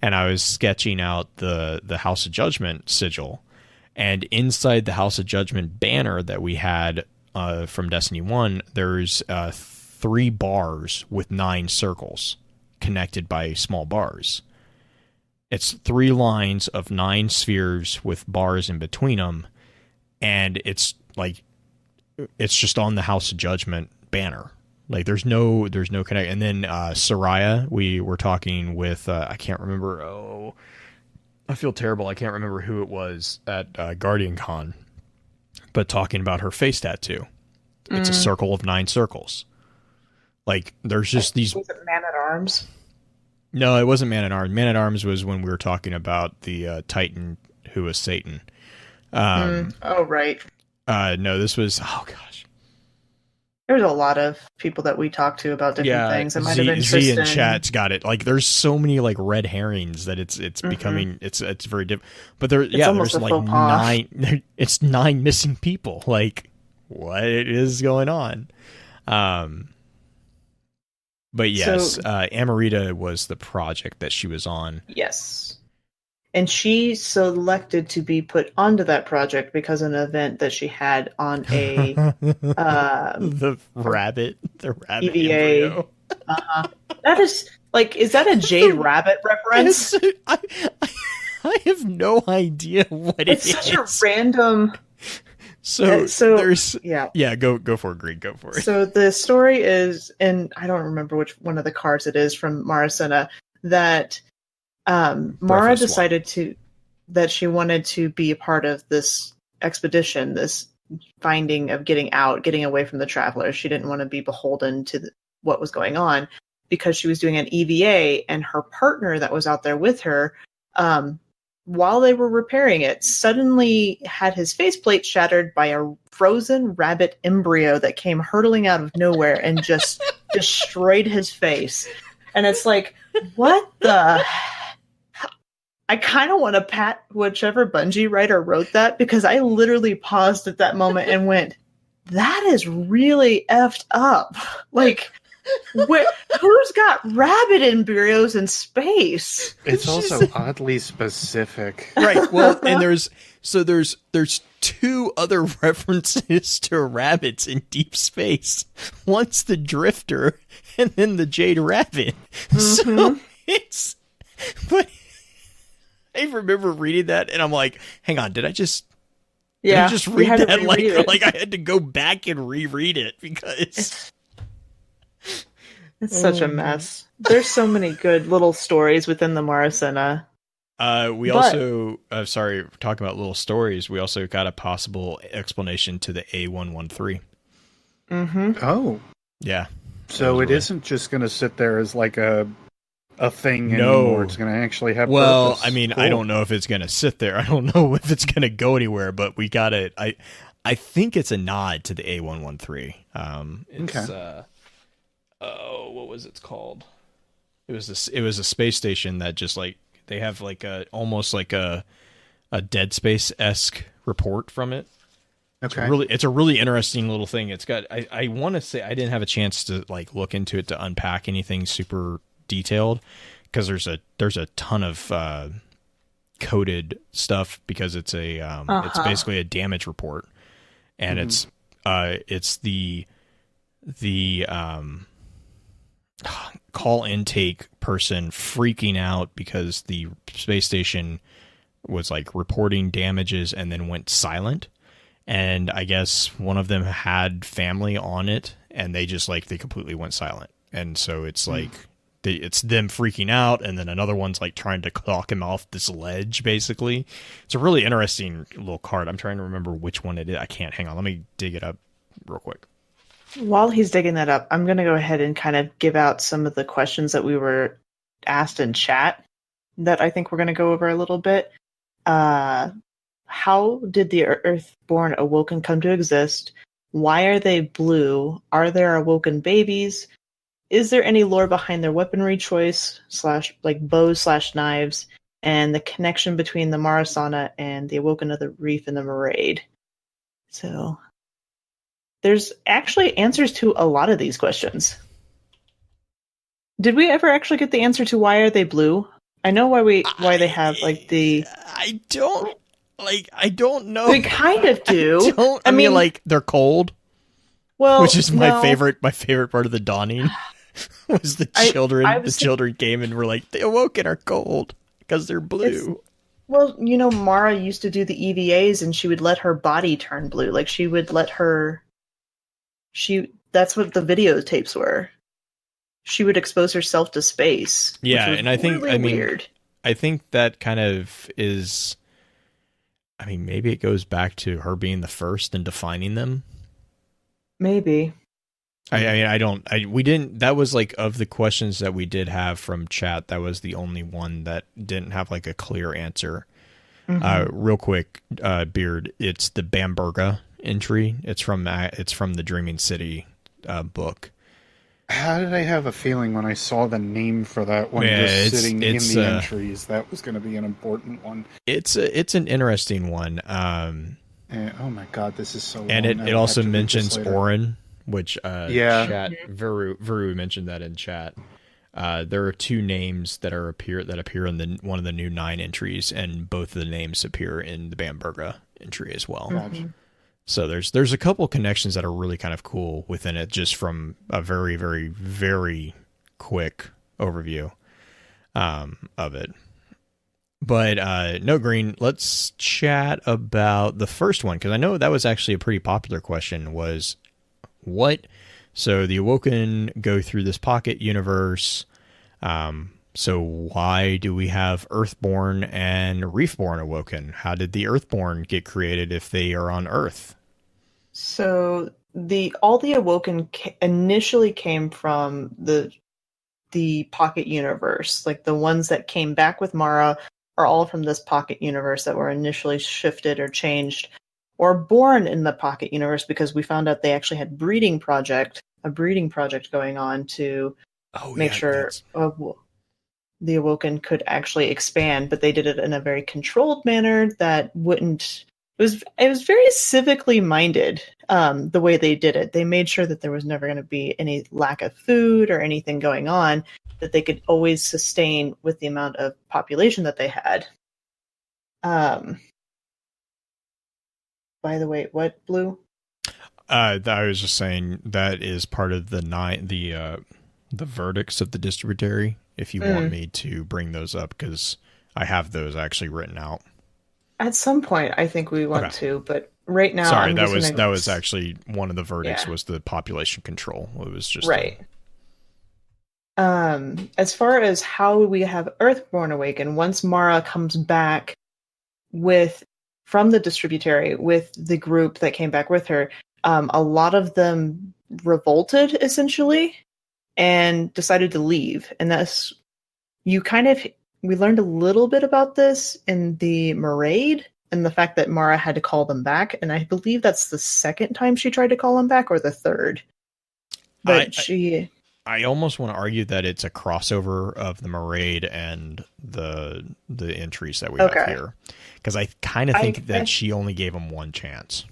And I was sketching out the House of Judgment sigil. And inside the House of Judgment banner that we had from Destiny 1, there's 3 bars with 9 circles connected by small bars. It's 3 lines of 9 spheres with bars in between them. And it's like, it's just on the House of Judgment banner. Like there's no connect. And then Soraya, we were talking with I can't remember. Oh, I feel terrible. I can't remember who it was at Guardian Con, but talking about her face tattoo. It's a circle of 9 circles. Like there's just these. Was it Man at Arms? No, it wasn't Man at Arms. Man at Arms was when we were talking about the Titan who was Satan. Oh right. No, this was. Oh gosh. There's a lot of people that we talk to about different things. It might have been Z in chat's got it. Like there's so many like red herrings that it's becoming it's very different. But there's like 9. It's 9 missing people. Like what is going on? But yes, Amarita was the project that she was on. Yes. And she selected to be put onto that project because of an event that she had on a the rabbit EVA. Embryo. That is like, is that a Jade Rabbit reference? I have no idea what it's it is. Such a random. So there's go for it, Greg. Go for it. So the story is, and I don't remember which one of the cards it is from Maracena, that Mara decided that she wanted to be a part of this expedition, this finding of getting away from the travelers. She didn't want to be beholden to what was going on because she was doing an EVA, and her partner that was out there with her while they were repairing it, suddenly had his faceplate shattered by a frozen rabbit embryo that came hurtling out of nowhere and just destroyed his face. And it's like, what the... I kind of want to pat whichever Bungie writer wrote that, because I literally paused at that moment and went, that is really effed up. Like, who's got rabbit embryos in space? It's also oddly specific. Right. Well, and there's two other references to rabbits in deep space. One's the Drifter, and then the Jade Rabbit. So it's... But I remember reading that, and I'm like, hang on, did I just read that? Like I had to go back and reread it because it's such a mess. There's so many good little stories within the Maracena. Also, sorry, talking about little stories, we also got a possible explanation to the A113. Oh. Yeah. So it isn't just going to sit there as like a thing anymore. It's going to actually have purpose. I mean, cool. I don't know if it's going to sit there. I don't know if it's going to go anywhere, but we got it. I think it's a nod to the A113. It's what was it called? It was a space station that just like they have like almost like a Dead Space-esque report from it. Okay. It's a really interesting little thing. It's got I want to say I didn't have a chance to like look into it to unpack anything super detailed, because there's a ton of coded stuff, because it's it's basically a damage report, and it's the call intake person freaking out because the space station was like reporting damages and then went silent. And I guess one of them had family on it, and they just like they completely went silent. And so it's like it's them freaking out, and then another one's like trying to talk him off this ledge. Basically, it's a really interesting little card. I'm trying to remember which one it is. I can't. Hang on, let me dig it up real quick. While he's digging that up, I'm going to go ahead and kind of give out some of the questions that we were asked in chat that I think we're going to go over a little bit. How did the Earthborn Awoken come to exist? Why are they blue? Are there Awoken babies? Is there any lore behind their weaponry choice / like bows / knives, and the connection between the Marasana and the Awoken of the Reef and the Maraid? So there's actually answers to a lot of these questions. Did we ever actually get the answer to why are they blue? I know why they have like the... I don't know. We kind of do. I mean, like they're cold. Well, which is my favorite part of the dawning was the children. The children came and were like, the Awoken are cold because they're blue. Well, you know, Mara used to do the EVAs, and she would let her body turn blue. Like she would let her. That's what the videotapes were. She would expose herself to space. Yeah, and I think weird. I think that kind of is. I mean, maybe it goes back to her being the first and defining them. Maybe. We didn't, that was like, of the questions that we did have from chat, that was the only one that didn't have like a clear answer. Real quick, Beard, it's the Bamberga entry. It's from the Dreaming City book. How did I have a feeling when I saw the name for that one just sitting in the entries that was going to be an important one? It's an interesting one. Oh my god, this is so long. And it also mentions Orin, which chat Veru mentioned that in chat. There are two names that appear in one of the new 9 entries, and both of the names appear in the Bamberga entry as well. Gotcha. So there's a couple connections that are really kind of cool within it, just from a very, very, very quick overview of it. But no, Green, let's chat about the first one, because I know that was actually a pretty popular question, was what? So the Awoken go through this pocket universe. So why do we have Earthborn and Reefborn Awoken? How did the Earthborn get created if they are on Earth? So all the Awoken initially came from the pocket universe, like the ones that came back with Mara are all from this pocket universe that were initially shifted or changed or born in the pocket universe, because we found out they actually had a breeding project going on to make sure the Awoken could actually expand, but they did it in a very controlled manner that wouldn't. It was very civically minded, the way they did it. They made sure that there was never going to be any lack of food or anything going on, that they could always sustain with the amount of population that they had. By the way, what, Blue? I was just saying that is part of the verdicts of the distributary. If you want me to bring those up, because I have those actually written out. At some point, I think we want to, but right now, sorry, that was actually one of the verdicts was the population control. It was just right. As far as how we have Earthborn awaken, once Mara comes back from the distributary with the group that came back with her, a lot of them revolted essentially and decided to leave. And that's we learned a little bit about this in the Maraid and the fact that Mara had to call them back. And I believe that's the second time she tried to call them back, or the third. But I almost want to argue that it's a crossover of the Maraid and the entries that we have here. Because I kind of think that she only gave him one chance.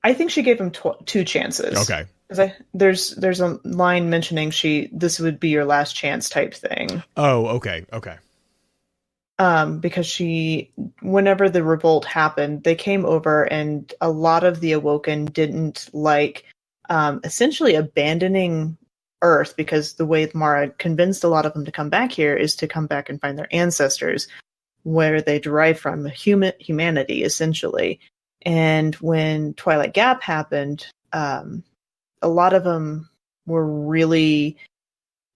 I think she gave him two chances. Okay. Because there's a line mentioning this would be your last chance type thing. Oh, okay. Okay. Because whenever the revolt happened, they came over, and a lot of the Awoken didn't like essentially abandoning Earth, because the way Mara convinced a lot of them to come back here is to come back and find their ancestors, where they derive from humanity, essentially. And when Twilight Gap happened, a lot of them were really...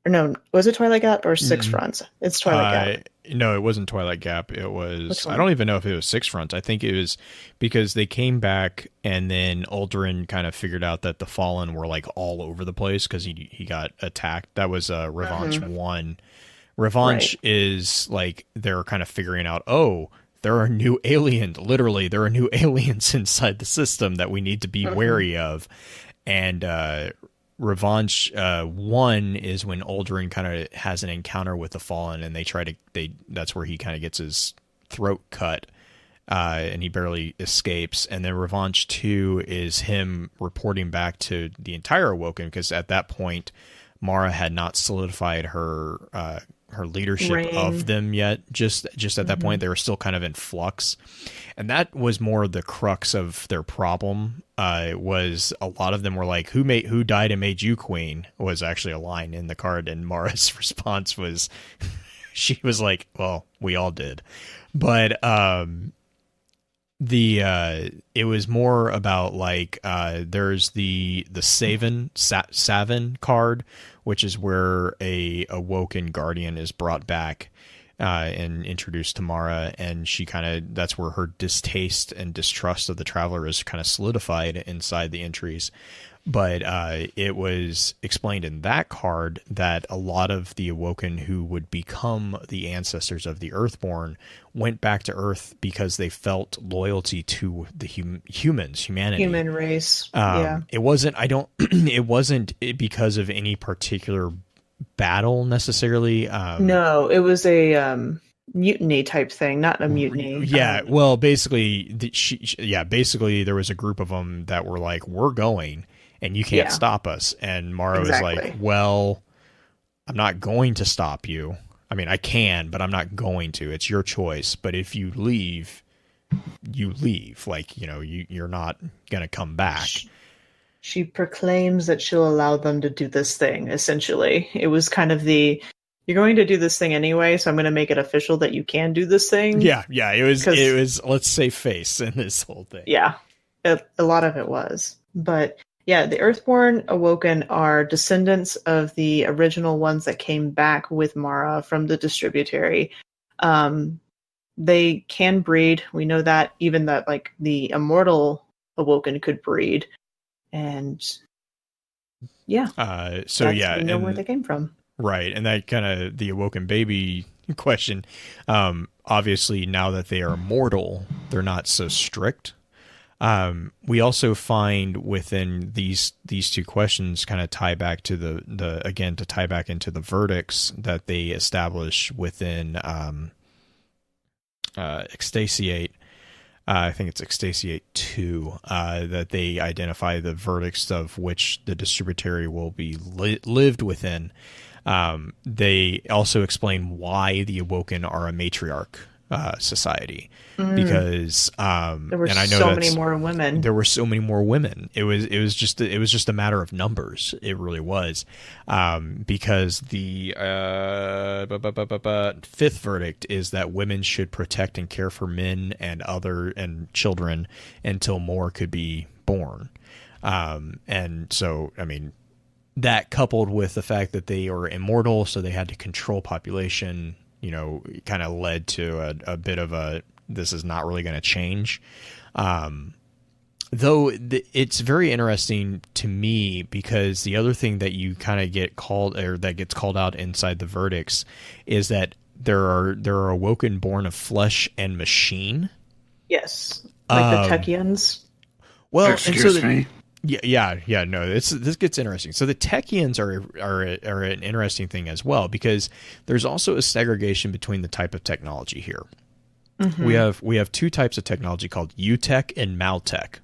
Or no, was it Twilight Gap or Six Fronts? It's Twilight Gap. No, it wasn't Twilight Gap. It was... I don't even know if it was Six Fronts. I think it was because they came back, and then Uldren kind of figured out that the Fallen were like all over the place because he got attacked. That was Revanche 1. Revanche is like they're kind of figuring out, there are new aliens. Literally, there are new aliens inside the system that we need to be wary of. And Revanche 1 is when Uldren kind of has an encounter with the Fallen, and that's where he kind of gets his throat cut, and he barely escapes. And then Revanche 2 is him reporting back to the entire Awoken, because at that point Mara had not solidified her leadership of them yet. Just at that point, they were still kind of in flux. And that was more the crux of their problem. Was a lot of them were like, who died and made you queen, was actually a line in the card. And Mara's response was, she was like, well, we all did. But it was more about like, there's the Savin card, which is where a Awoken Guardian is brought back and introduced to Mara, and that's where her distaste and distrust of the Traveler is kind of solidified inside the entries. But it was explained in that card that a lot of the Awoken who would become the ancestors of the Earthborn went back to Earth because they felt loyalty to the humanity. Human race. Yeah. It wasn't, it wasn't because of any particular battle necessarily. No, it was a mutiny type thing, not a mutiny. Yeah. Well, basically, basically there was a group of them that were like, we're going, and you can't stop us. And Mara was like, well, I'm not going to stop you. I mean, I can, but I'm not going to. It's your choice. But if you leave, you leave. Like, you're not going to come back. She proclaims that she'll allow them to do this thing, essentially. It was kind of you're going to do this thing anyway, so I'm going to make it official that you can do this thing. Yeah. It was, let's say, face in this whole thing. Yeah. A lot of it was. But yeah, the Earthborn Awoken are descendants of the original ones that came back with Mara from the distributary. They can breed. We know that, even that like the immortal Awoken could breed. And yeah. We know where they came from. Right. And that kind of the Awoken baby question. Obviously, now that they are mortal, they're not so strict. We also find within these two questions kind of tie back to the again, to tie back into the verdicts that they establish within Extasiate. I think it's Extasiate 2, that they identify the verdicts of which the distributary will be lived within. They also explain why the Awoken are a matriarch society, because There were and I know so many more women. there were so many more women. It was just a matter of numbers. It really was, because the fifth verdict is that women should protect and care for men and children until more could be born. And so, I mean, that coupled with the fact that they are immortal, so they had to control population, kind of led to a bit of this is not really going to change. Though it's very interesting to me, because the other thing that you kind of get called, or that gets called out inside the verdicts, is that there are Awoken born of flesh and machine. Yes, like the Techians. Well, Excuse me. Yeah. No, this gets interesting. So the Techians are an interesting thing as well, because there's also a segregation between the type of technology here. Mm-hmm. We have two types of technology called U-Tech and Mal-Tech.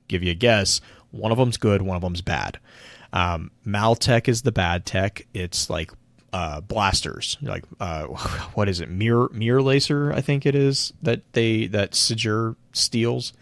Give you a guess. One of them's good, one of them's bad. Mal-Tech is the bad tech. It's like blasters, like what is it? Mirror laser, I think it is, that Sigir steals.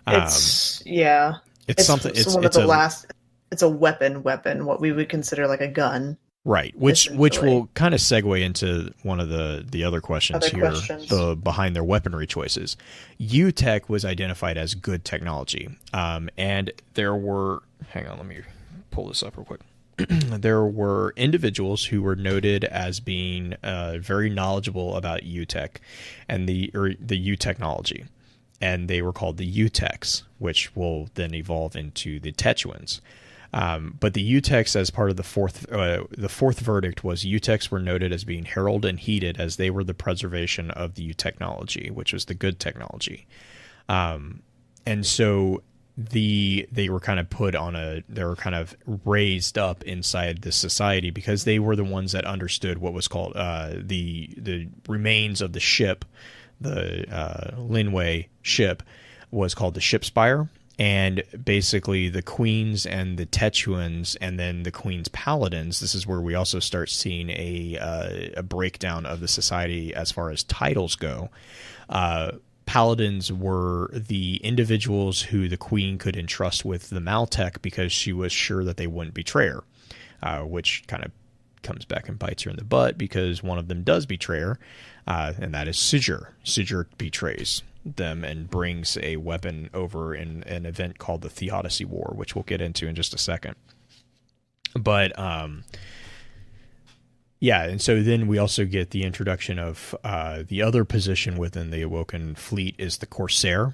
It's something. It's one of the last. It's a weapon. What we would consider like a gun. Right, which will kind of segue into one of the other questions here, the behind their weaponry choices. U-Tech was identified as good technology, and there were. Hang on, let me pull this up real quick. There were individuals who were noted as being very knowledgeable about U-Tech and the U-Technology, and they were called the U-Techs, which will then evolve into the Techuans. But the U-Techs, as part of the fourth verdict, was U-Techs were noted as being heralded and heeded as they were the preservation of the U-Technology, which was the good technology. And so they were kind of raised up inside the society, because they were the ones that understood what was called the remains of the ship. The Linway ship was called the Ship Spire. And basically the queens and the Techuans, and then the queen's paladins, this is where we also start seeing a breakdown of the society as far as titles go. Paladins were the individuals who the queen could entrust with the Maltech, because she was sure that they wouldn't betray her, which kind of comes back and bites her in the butt, because one of them does betray her, and that is Sigir. Sigir betrays them and brings a weapon over in an event called the Theodicy War, which we'll get into in just a second. But and so then we also get the introduction of the other position within the Awoken fleet is the Corsair.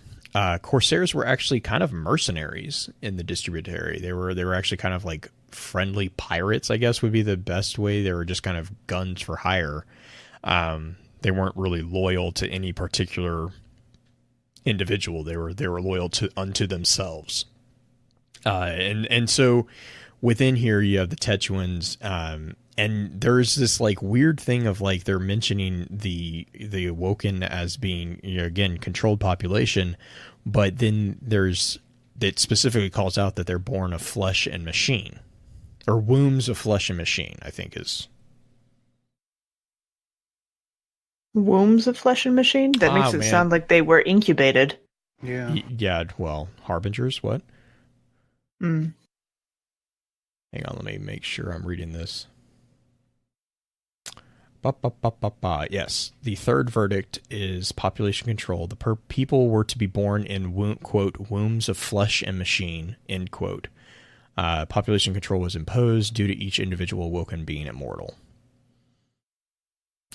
Corsairs were actually kind of mercenaries in the distributary. They were actually kind of like friendly pirates, I guess would be the best way. They were just kind of guns for hire. They weren't really loyal to any particular individual. They were loyal unto themselves. And so within here you have the Techuans, and there's this like weird thing of like they're mentioning the Awoken as being, again, controlled population, but then it specifically calls out that they're born of flesh and machine, or wombs of flesh and machine, I think is. Wombs of flesh and machine? That makes it sound like they were incubated. Yeah. Well, harbingers, what? Mm. Hang on, let me make sure I'm reading this. Yes, the third verdict is population control. The people were to be born in, quote, wombs of flesh and machine, end quote. Population control was imposed due to each individual Awoken being immortal.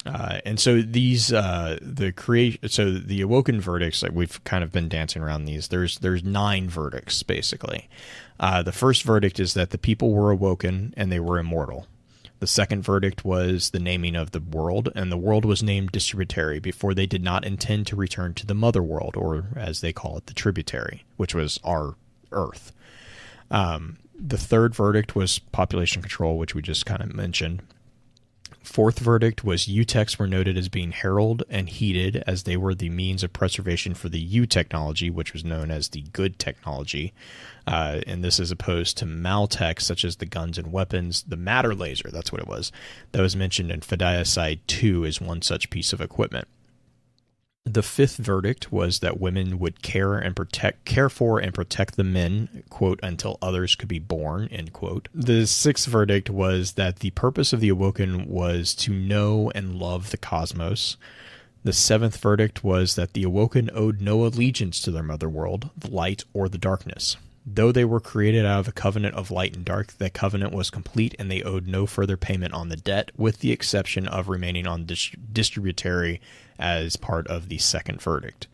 And so these the Awoken verdicts, like we've kind of been dancing around these. There's 9 verdicts basically. The first verdict is that the people were Awoken and they were immortal. The second verdict was the naming of the world, and the world was named Distributary before they did not intend to return to the mother world, or as they call it, the Tributary, which was our Earth. The third verdict was population control, which we just kind of mentioned. Fourth verdict was U-Techs were noted as being heralded and heeded as they were the means of preservation for the U technology, which was known as the good technology. And this is opposed to Maltech, such as the guns and weapons. The matter laser, that's what it was, that was mentioned in Fidayaside 2 is one such piece of equipment. The fifth verdict was that women would care for and protect the men, quote, until others could be born, end quote. The sixth verdict was that the purpose of the Awoken was to know and love the cosmos. The seventh verdict was that the Awoken owed no allegiance to their mother world, the light or the darkness. Though they were created out of a covenant of light and dark, that covenant was complete and they owed no further payment on the debt, with the exception of remaining on Distributary as part of the second verdict.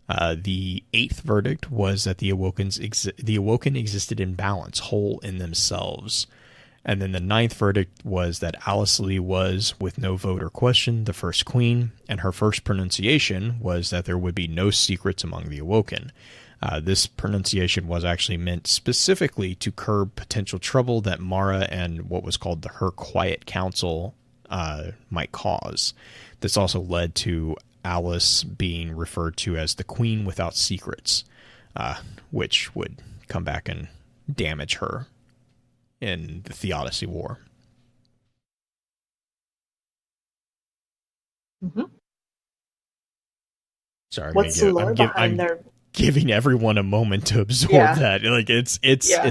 The eighth verdict was that the Awoken existed in balance, whole in themselves. And then the ninth verdict was that Alice Lee was, with no vote or question, the first queen, and her first pronunciation was that there would be no secrets among the Awoken. This pronunciation was actually meant specifically to curb potential trouble that Mara and what was called her Quiet Council might cause. This also led to Alice being referred to as the Queen Without Secrets, which would come back and damage her in the Theodicy War. Mm-hmm. Sorry, what's the lore behind their... giving everyone a moment to absorb that. Like it's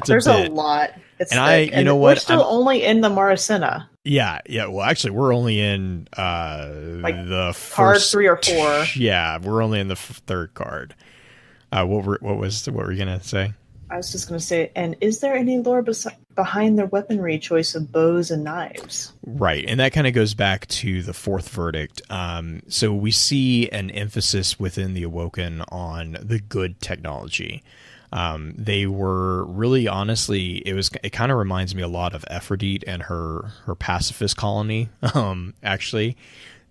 there's a lot. It's and thick. you know what? We're still only in the Maracena. Yeah. Well, actually, we're only in the card first 3 or 4. Yeah, we're only in the third card. What were you gonna say? I was just gonna say, and is there any lore behind their weaponry choice of bows and knives? Right, and that kind of goes back to the fourth verdict. So we see an emphasis within the Awoken on the good technology. They were really, honestly, it kind of reminds me a lot of Aphrodite and her pacifist colony. Actually,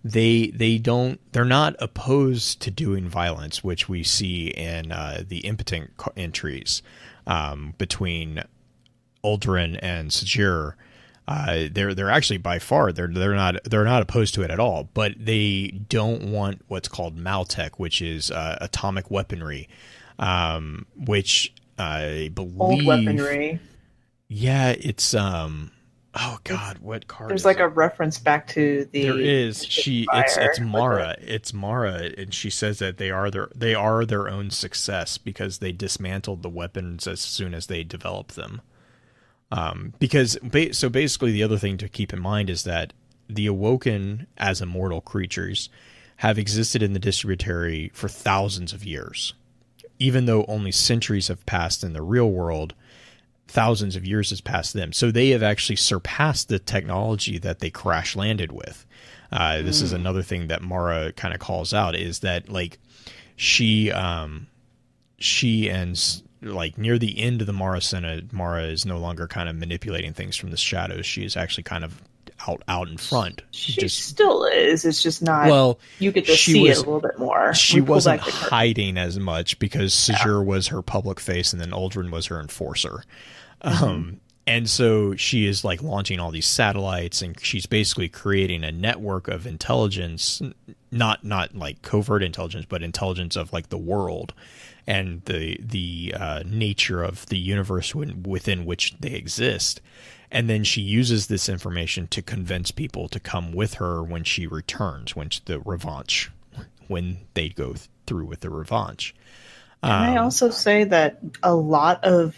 they're not opposed to doing violence, which we see in the impotent entries between Uldren and Sajir. They're actually by far they're not opposed to it at all, but they don't want what's called Maltech, which is atomic weaponry, which I believe old weaponry. Yeah, it's oh god, what card? There's like a reference back to the. There is it's Mara. It's Mara, and she says that they are their own success because they dismantled the weapons as soon as they developed them. So basically the other thing to keep in mind is that the Awoken as immortal creatures have existed in the Distributary for thousands of years. Even though only centuries have passed in the real world, thousands of years has passed them. So they have actually surpassed the technology that they crash landed with. This is another thing that Mara kind of calls out, is that like she and like near the end of the Maracena, Mara is no longer kind of manipulating things from the shadows. She is actually kind of out in front. She still is. It's just not. Well, you get to see it a little bit more. She wasn't hiding as much because Sajir was her public face, and then Uldren was her enforcer. And so she is like launching all these satellites, and she's basically creating a network of intelligence, not like covert intelligence, but intelligence of like the world and the nature of the universe within which they exist. And then she uses this information to convince people to come with her when she returns, when they go through with the revanche. Can I also say that a lot of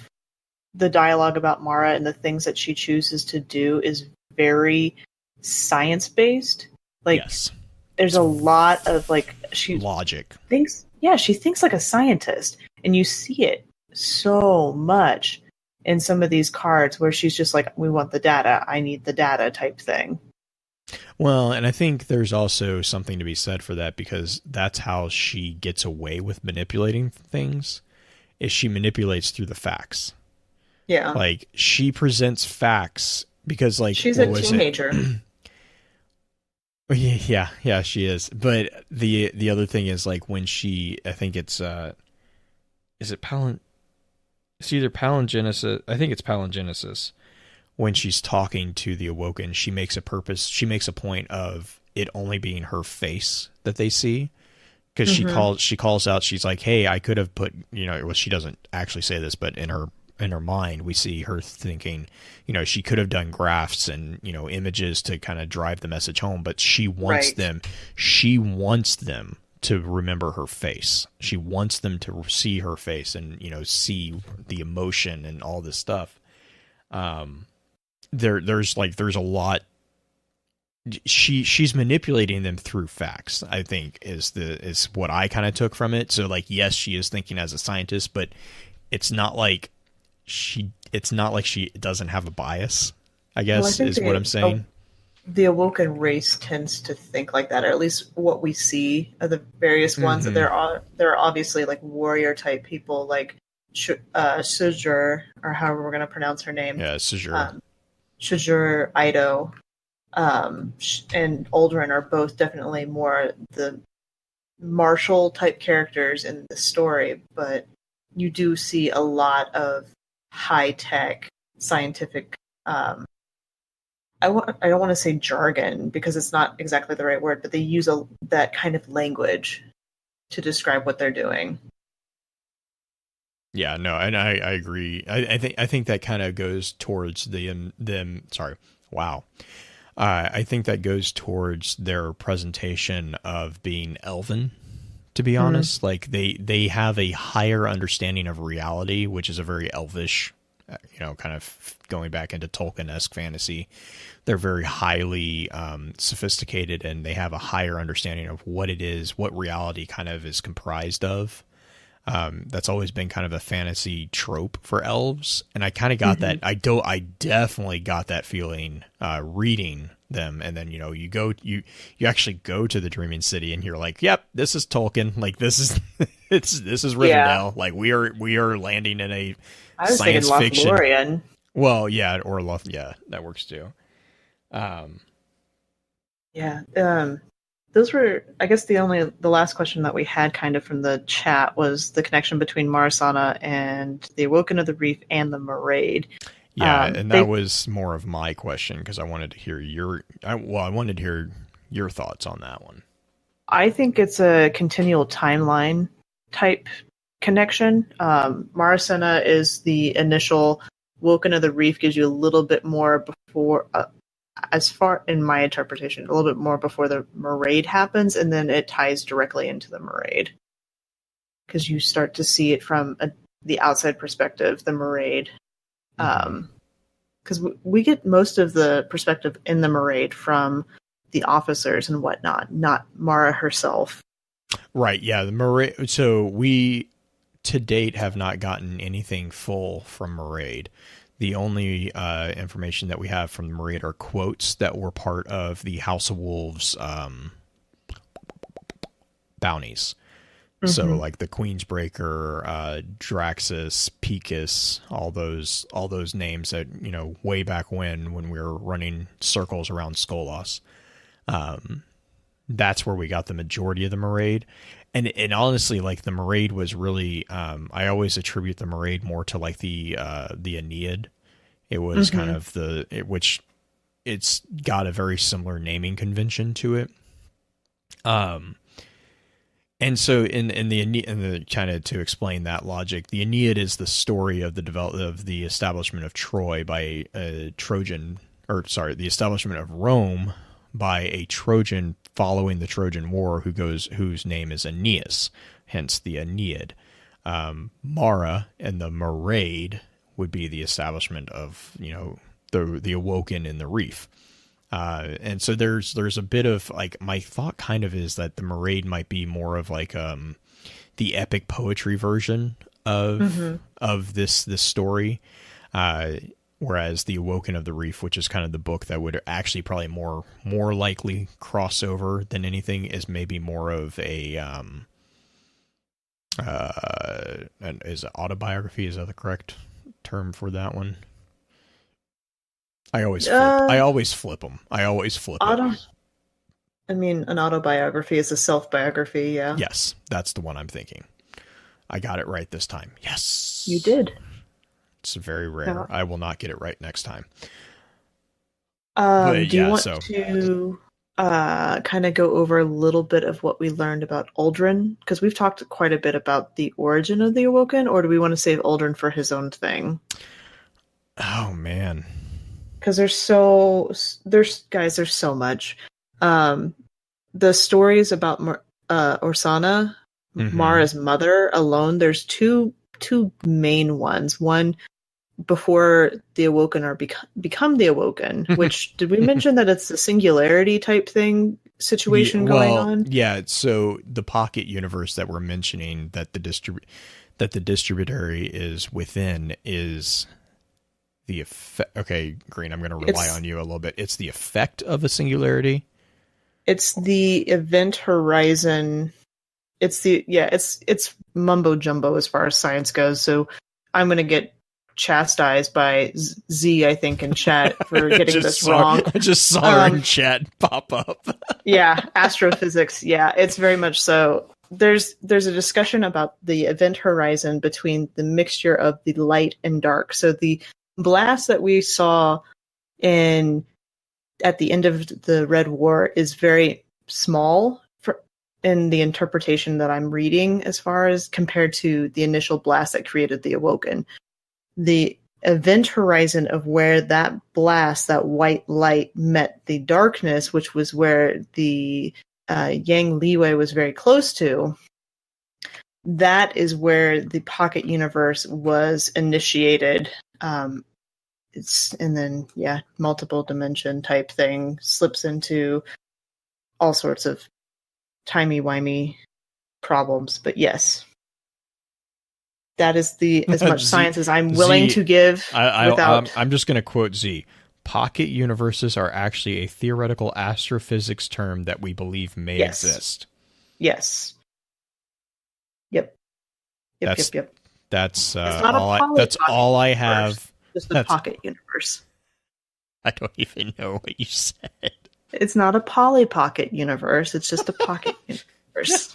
the dialogue about Mara and the things that she chooses to do is very science-based? Like, yes. There's a lot of like logic. She thinks like a scientist, and you see it so much in some of these cards where she's just like, we want the data, I need the data type thing. Well, and I think there's also something to be said for that, because that's how she gets away with manipulating things, is she manipulates through the facts. Yeah. Like, she presents facts because like She's what a was teenager. Yeah, she is. But the other thing is like when she, I think it's is it it's either palingenesis. I think it's palingenesis. When she's talking to the Awoken, she makes a point of it only being her face that they see. Because she calls out, she's like, "Hey, I could have put," well, she doesn't actually say this, but in her mind, we see her thinking, she could have done graphs and images to kind of drive the message home, but she wants them to remember her face. She wants them to see her face and see the emotion and all this stuff. There's a lot. She's manipulating them through facts, I think is what I kind of took from it. So like, yes, she is thinking as a scientist, but it's not like she doesn't have a bias, I guess, is what I'm saying. The Awoken race tends to think like that, or at least what we see of the various ones. That there are obviously like warrior type people, like Sujur, or however we're going to pronounce her name. Yeah, Sujur. Sujur, Ido, and Uldren are both definitely more the martial type characters in the story, but you do see a lot of high tech scientific. I don't want to say jargon because it's not exactly the right word, but they use that kind of language to describe what they're doing. Yeah, no, and I agree. I think that kind of goes towards them. Sorry, wow. I think that goes towards their presentation of being elven. To be honest, like they have a higher understanding of reality, which is a very elvish, kind of going back into Tolkien-esque fantasy. They're very highly sophisticated, and they have a higher understanding of what it is, what reality kind of is comprised of. That's always been kind of a fantasy trope for elves, and I kind of got that. I definitely got that feeling reading them, and then you actually go to the Dreaming City, and you're like, "Yep, this is Tolkien. Like this is this is Rivendell. Yeah. Like we are landing in a science fiction." Lothlorien. Well, yeah, or yeah, that works too. Those were, I guess, the last question that we had kind of from the chat was the connection between Marasana and the Awoken of the Reef and the Maraid. Yeah, and that was more of my question because I wanted to hear I wanted to hear your thoughts on that one. I think it's a continual timeline type connection. Marasana is the initial. Awoken of the Reef gives you a little bit more before. As far in my interpretation, a little bit more before the Maraid happens, and then it ties directly into the Maraid because you start to see it from the outside perspective, the Maraid. Because we get most of the perspective in the Maraid from the officers and whatnot, not Mara herself. Right. Yeah. The Maraid. So we to date have not gotten anything full from Maraid. The only information that we have from the Maraid are quotes that were part of the House of Wolves bounties. So like the Queensbreaker, Draxus, Picus, all those names that, way back when we were running circles around Skolas. That's where we got the majority of the Maraid. And honestly, like the Maraid was really, I always attribute the Maraid more to like the Aeneid. It was kind of which it's got a very similar naming convention to it. And so in the kind of to explain that logic, the Aeneid is the story of the establishment of Troy by a Trojan, the establishment of Rome by a Trojan following the Trojan War whose name is Aeneas, hence the Aeneid. Mara and the Maraid would be the establishment of the Awoken in the Reef. And so there's a bit of like my thought kind of is that the Maraid might be more of like the epic poetry version of this story, whereas the Awoken of the Reef, which is kind of the book that would actually probably more likely cross over than anything, is maybe more of a is it autobiography? Is that the correct term for that one? I always flip. I always flip them. I always flip it. I mean, an autobiography is a self-biography, yeah. Yes, that's the one I'm thinking. I got it right this time. Yes. You did. It's very rare. Yeah. I will not get it right next time. Do you want to kind of go over a little bit of what we learned about Uldren? Because we've talked quite a bit about the origin of the Awoken, or do we want to save Uldren for his own thing? Oh, man. Because there's so much. The stories about Orsana, Mara's mother alone, there's two main ones. One before the Awoken or become the Awoken, which did we mention that it's a singularity type thing situation going on? Yeah, so the pocket universe that we're mentioning that the distributary is within is the effect. Okay, Green, I'm going to rely on you a little bit. It's the effect of a singularity. It's the event horizon. It's mumbo jumbo as far as science goes. So I'm going to get chastised by Z, I think, in chat for getting this wrong. I just saw her in chat pop up. Yeah, astrophysics. Yeah, it's very much so. There's a discussion about the event horizon between the mixture of the light and dark. So the blast that we saw at the end of the Red War is very small in the interpretation that I'm reading, as far as compared to the initial blast that created the Awoken. The event horizon of where that blast, that white light, met the darkness, which was where the Yang Liwei was very close to, that is where the pocket universe was initiated. And then multiple dimension type thing slips into all sorts of timey-wimey problems. But yes, that is as much science as I'm willing to give. I'm just going to quote Z. Pocket universes are actually a theoretical astrophysics term that we believe may exist. Yes. Yep. That's that's all I have. Just the pocket universe. I don't even know what you said. It's not a Polly Pocket universe. It's just a pocket universe.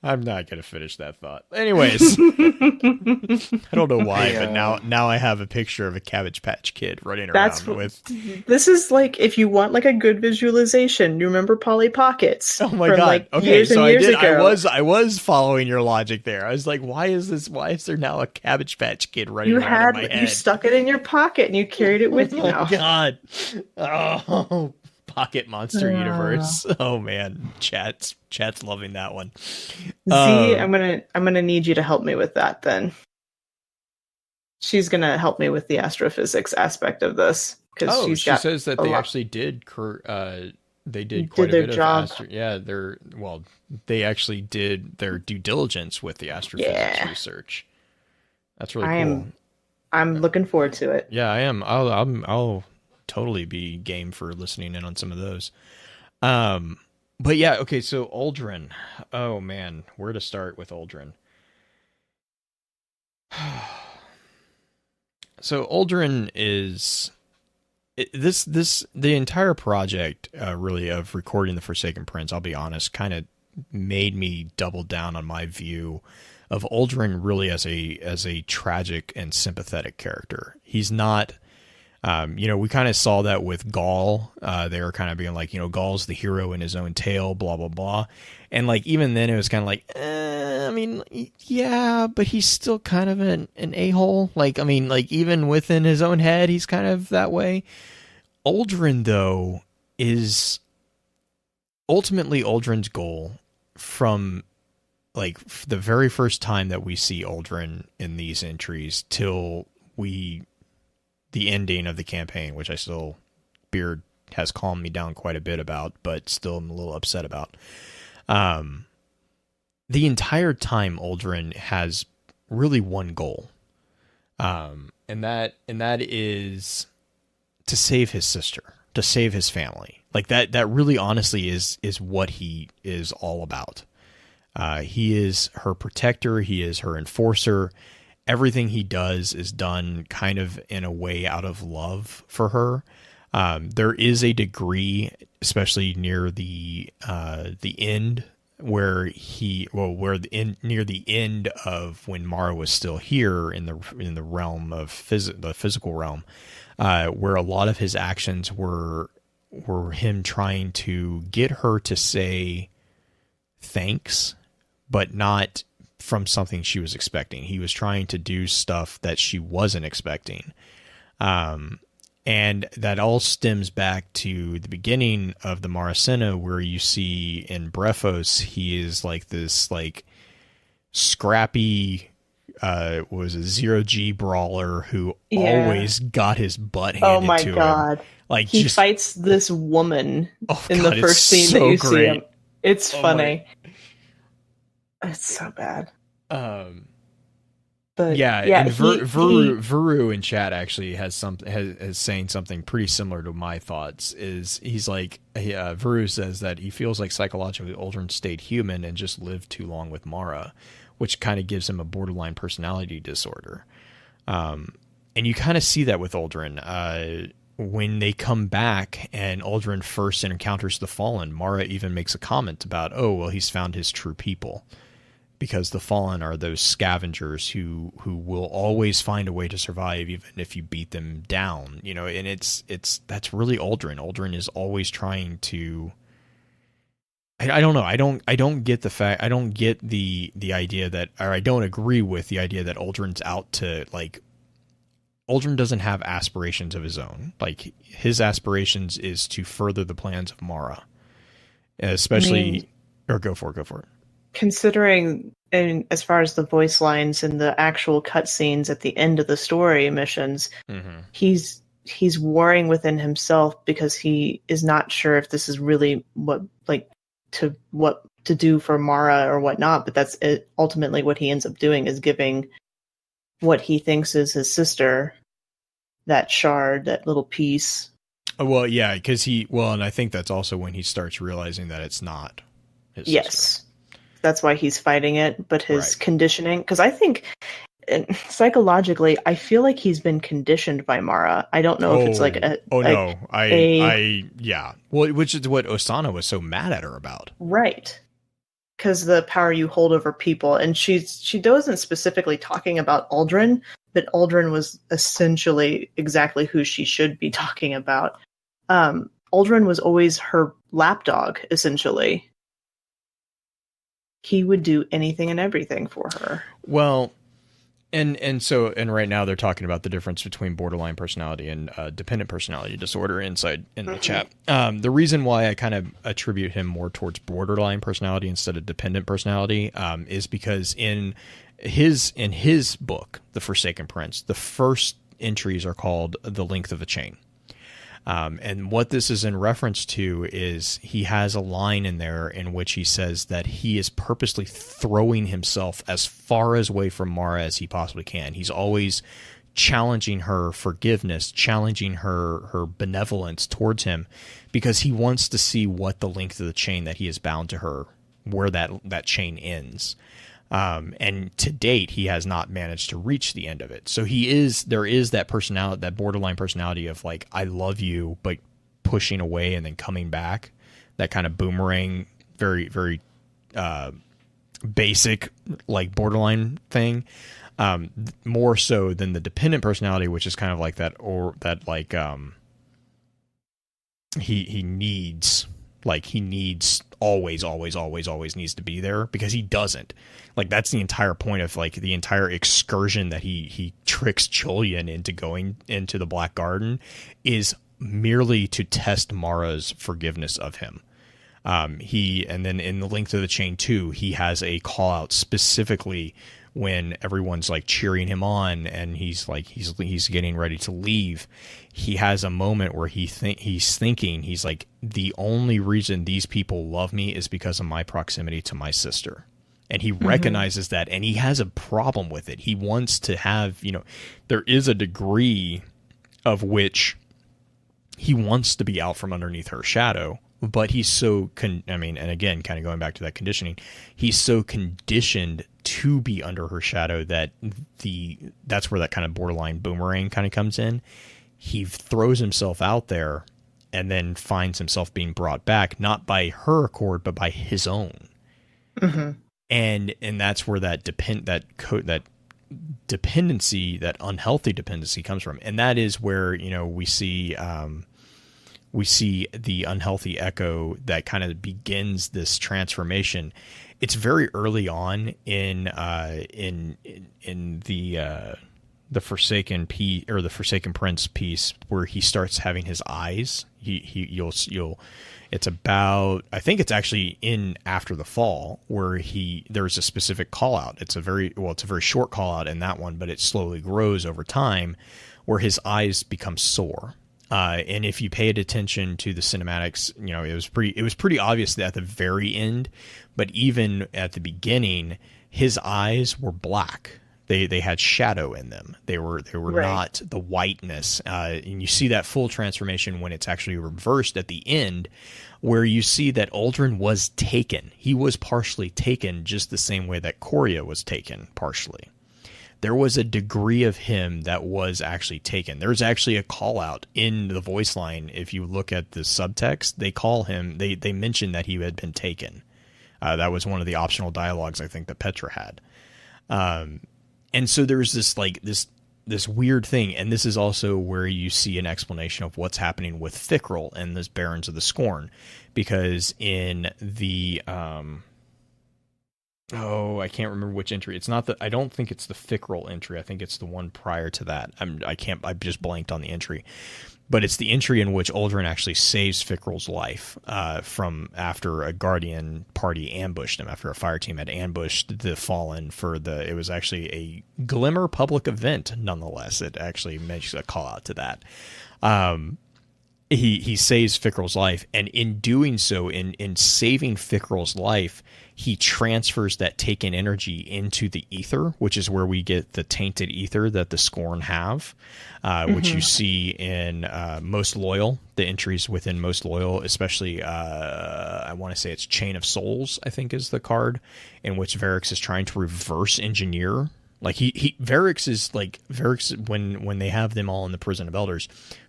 I'm not going to finish that thought. Anyways, I don't know why, but now I have a picture of a Cabbage Patch Kid running around with. This is like if you want like a good visualization. You remember Polly Pockets? Oh my god! Like okay, years so and years ago. I was following your logic there. I was like, why is there now a Cabbage Patch Kid running around in my head? You stuck it in your pocket and you carried it with you. Oh god! Oh. Pocket Monster Universe. Oh man, chat's loving that one. Z, I'm gonna need you to help me with that. Then she's gonna help me with the astrophysics aspect of this because she says that they actually did. They did quite a bit job. They actually did their due diligence with the astrophysics research. That's really cool. I'm looking forward to it. Yeah, I am. I'll totally be game for listening in on some of those. But yeah, okay, so Uldren. Oh man, where to start with Uldren? So Uldren is the entire project really of recording the Forsaken Prince, I'll be honest, kind of made me double down on my view of Uldren really as a tragic and sympathetic character. He's not we kind of saw that with Gaul. They were kind of being like, Gaul's the hero in his own tale, blah, blah, blah. And like, even then it was kind of like, but he's still kind of an a-hole. Like, even within his own head, he's kind of that way. Uldren, though, is ultimately Uldren's goal from like the very first time that we see Uldren in these entries till the ending of the campaign, which Beard has calmed me down quite a bit about, but still I'm a little upset about. The entire time Uldren has really one goal. And that is to save his sister, to save his family. Like that really honestly is what he is all about. He is her protector. He is her enforcer. everything he does is done kind of in a way out of love for her. There is a degree, especially near the end, where near the end of when Mara was still here in the realm of the physical realm, where a lot of his actions were him trying to get her to say thanks, but not from something she was expecting. He was trying to do stuff that she wasn't expecting. And that all stems back to the beginning of the Maracena, where you see in Brephos, he is like this like scrappy, was a 0G brawler who always got his butt handed to him. Like he fights this woman in the first scene that you see him. It's funny. It's so bad. But and Vuru in chat actually has saying something pretty similar to my thoughts. He's like, Vuru says that he feels like psychologically Uldren stayed human and just lived too long with Mara, which kind of gives him a borderline personality disorder. And you kind of see that with Uldren. When they come back and Uldren first encounters the Fallen, Mara even makes a comment about, he's found his true people. Because the Fallen are those scavengers who will always find a way to survive, even if you beat them down, and that's really Uldren. Uldren is always trying to, I don't know. I don't get the fact, I don't get the idea that, or I don't agree with the idea that Uldren's out to, like, Uldren doesn't have aspirations of his own. Like, his aspirations is to further the plans of Mara, especially, go for it. Considering, and as far as the voice lines and the actual cutscenes at the end of the story missions, he's warring within himself because he is not sure if this is really what to do for Mara or whatnot. But that's ultimately what he ends up doing, is giving what he thinks is his sister that shard, that little piece. Well, yeah, because and I think that's also when he starts realizing that it's not his sister. That's why he's fighting it, but his conditioning, because I think psychologically, I feel like he's been conditioned by Mara. I don't know if it's like which is what Osana was so mad at her about. Right. Because the power you hold over people, and she wasn't specifically talking about Uldren, but Uldren was essentially exactly who she should be talking about. Uldren was always her lapdog, essentially. He would do anything and everything for her. Well, and right now they're talking about the difference between borderline personality and dependent personality disorder in the chat. The reason why I kind of attribute him more towards borderline personality instead of dependent personality is because in his book, The Forsaken Prince, the first entries are called The Length of a Chain. And what this is in reference to is he has a line in there in which he says that he is purposely throwing himself as far away from Mara as he possibly can. He's always challenging her forgiveness, challenging her benevolence towards him, because he wants to see what the length of the chain that he is bound to her, where that chain ends. And to date, he has not managed to reach the end of it. So there is that personality, that borderline personality of like, I love you, but pushing away and then coming back, that kind of boomerang, very, very, basic, like borderline thing, more so than the dependent personality, which is kind of like that, or that like, he needs always needs to be there, because he doesn't. Like, that's the entire point of like the entire excursion that he tricks Julian into going into the Black Garden, is merely to test Mara's forgiveness of him. And then in the Length of the Chain 2, he has a call out specifically when everyone's like cheering him on and he's getting ready to leave. He has a moment where he's thinking, he's like, the only reason these people love me is because of my proximity to my sister. And he recognizes that, and he has a problem with it. He wants to have, there is a degree of which he wants to be out from underneath her shadow, but he's so, and again, kind of going back to that conditioning, he's so conditioned to be under her shadow, that's where that kind of borderline boomerang kind of comes in. He throws himself out there and then finds himself being brought back, not by her accord, but by his own. Mm-hmm. And that's where that dependency, that unhealthy dependency comes from. And that is where, we see the unhealthy Echo that kind of begins this transformation. It's very early on in the Forsaken piece, or the Forsaken Prince piece, where he starts having his eyes. It's about, I think it's actually in After the Fall, where there's a specific call out. It's a very short call out in that one, but it slowly grows over time, where his eyes become sore. And if you paid attention to the cinematics, it was pretty obvious that at the very end, but even at the beginning, his eyes were black. They had shadow in them. They were right. Not the whiteness. And you see that full transformation when it's actually reversed at the end, where you see that Uldren was taken. He was partially taken, just the same way that Korea was taken partially. There was a degree of him that was actually taken. There's actually a call out in the voice line. If you look at the subtext, they call him, they mention that he had been taken. That was one of the optional dialogues, I think, that Petra had. And so there's this weird thing. And this is also where you see an explanation of what's happening with Fickrell and this Barons of the Scorn. Because in the, I can't remember which entry. It's not I don't think it's the Fickrell entry. I think it's the one prior to that. I just blanked on the entry, but it's the entry in which Uldren actually saves Fickrell's life from after a Guardian party ambushed him, after a fire team had ambushed the Fallen it was actually a Glimmer public event. Nonetheless, it actually makes a call out to that. He saves Fickrell's life, and in doing so, in saving Fickrell's life, he transfers that taken energy into the ether, which is where we get the tainted ether that the Scorn have, which you see in Most Loyal, the entries within Most Loyal, especially, I want to say it's Chain of Souls, I think is the card, in which Varix is trying to reverse engineer. Like Varix, when they have them all in the Prison of Elders,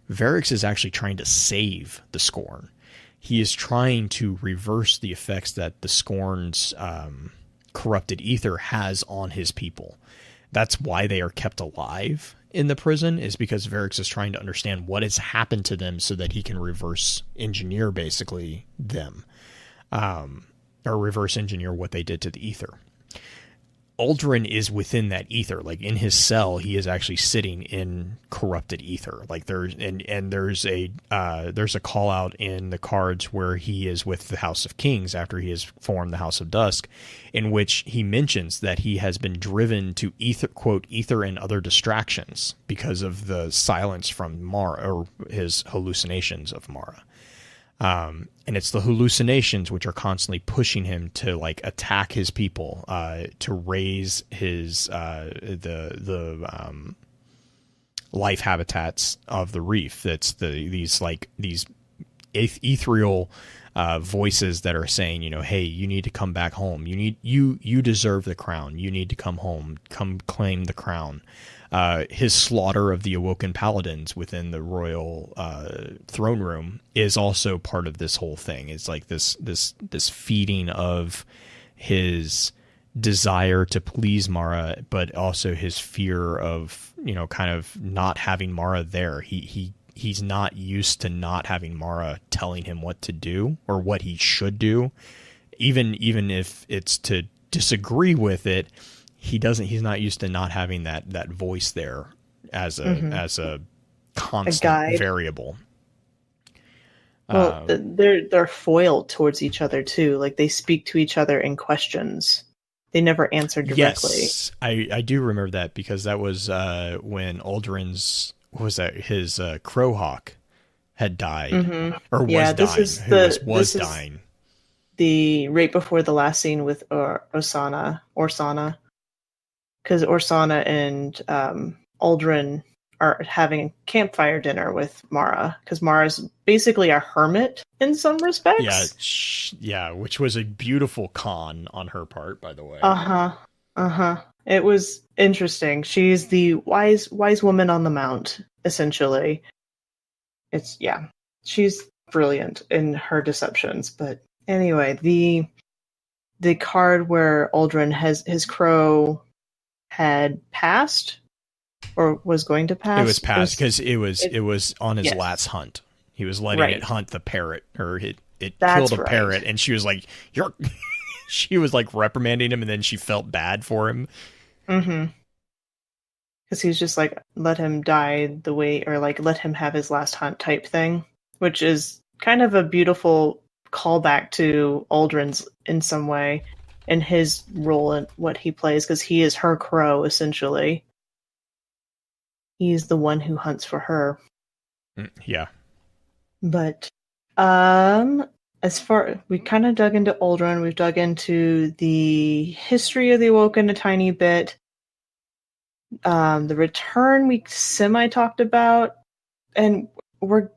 Varix is actually trying to save the Scorn. He is trying to reverse the effects that the Scorn's corrupted ether has on his people. That's why they are kept alive in the prison, is because Varix is trying to understand what has happened to them so that he can reverse engineer basically them, or reverse engineer what they did to the ether. Uldren is within that ether. Like in his cell, he is actually sitting in corrupted ether. Like there's a call out in the cards where he is with the House of Kings after he has formed the House of Dusk, in which he mentions that he has been driven to ether, quote, ether and other distractions because of the silence from Mara, or his hallucinations of Mara. And it's the hallucinations which are constantly pushing him to like attack his people, to raise his life habitats of the reef. That's these ethereal voices that are saying, hey, you need to come back home. You deserve the crown. You need to come home. Come claim the crown. His slaughter of the Awoken Paladins within the royal throne room is also part of this whole thing. It's like this feeding of his desire to please Mara, but also his fear of, kind of not having Mara there. He's not used to not having Mara telling him what to do or what he should do, even if it's to disagree with it. He's not used to not having that voice there as a constant variable. Well, they're foiled towards each other too. Like they speak to each other in questions. They never answer directly. Yes, I do remember that, because that was when Uldren's, his Crowhawk had died, or was dying. The right before the last scene with Orsana. Because Orsana and Uldren are having a campfire dinner with Mara, because Mara's basically a hermit in some respects. Yeah, which was a beautiful con on her part, by the way. Uh-huh. Uh-huh. It was interesting. She's the wise woman on the mount, essentially. Yeah. She's brilliant in her deceptions. But anyway, the card where Uldren his crow had passed or was going to pass. It was passed because it was on his yes. last hunt. He was letting it hunt the parrot, or it That's killed a parrot, and she was like, "You're." She was like reprimanding him, and then she felt bad for him. Mm-hmm. Because he's just like, let him die the way, or like let him have his last hunt type thing, which is kind of a beautiful callback to Uldren's in some way, and his role in what he plays, because he is her crow essentially. He's the one who hunts for her. Yeah. But as far, we kind of dug into Uldren, we've dug into the history of the Awoken a tiny bit. The return we semi talked about, and we're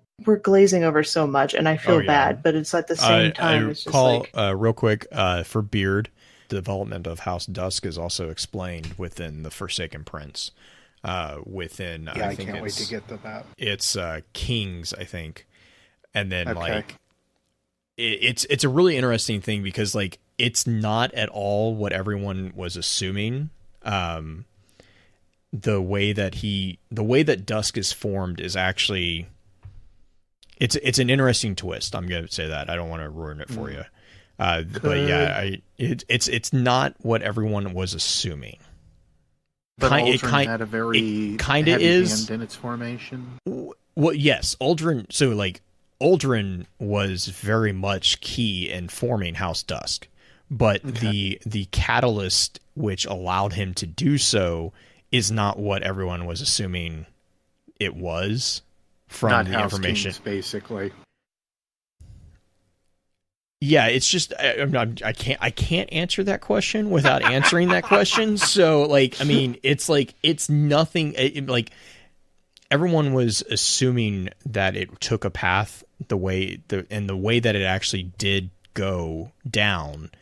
glazing over so much, and I feel bad, but it's at the same time. It's just like, real quick, for Beard, the development of House Dusk is also explained within the Forsaken Prince. I can't wait to get to that. It's Kings, I think, and then like it's a really interesting thing because like it's not at all what everyone was assuming. The way that Dusk is formed is actually it's an interesting twist. I'm going to say that. I don't want to ruin it for you. But yeah, it's not what everyone was assuming. But Uldren had a very kind of is hand in its formation. Well, yes, Uldren. So like Uldren was very much key in forming House Dusk, but the catalyst which allowed him to do so is not what everyone was assuming it was from not the House information. Kings, basically. Yeah, it's just I can't answer that question without answering that question. So like, I mean, it's like it's nothing. Like everyone was assuming that it took a path the way that it actually did go down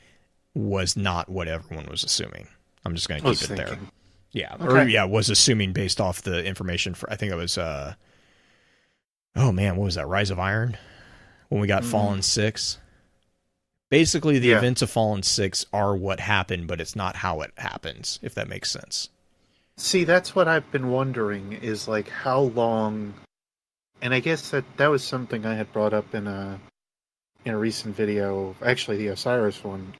was not what everyone was assuming. I'm just going to keep it there. Yeah, okay. Was assuming based off the information for, I think it was what was that? Rise of Iron, when we got Fallen 6. Basically, the events of Fallen 6 are what happened, but it's not how it happens, if that makes sense. See, that's what I've been wondering, is like how long, and I guess that was something I had brought up in a recent video, actually the Osiris one,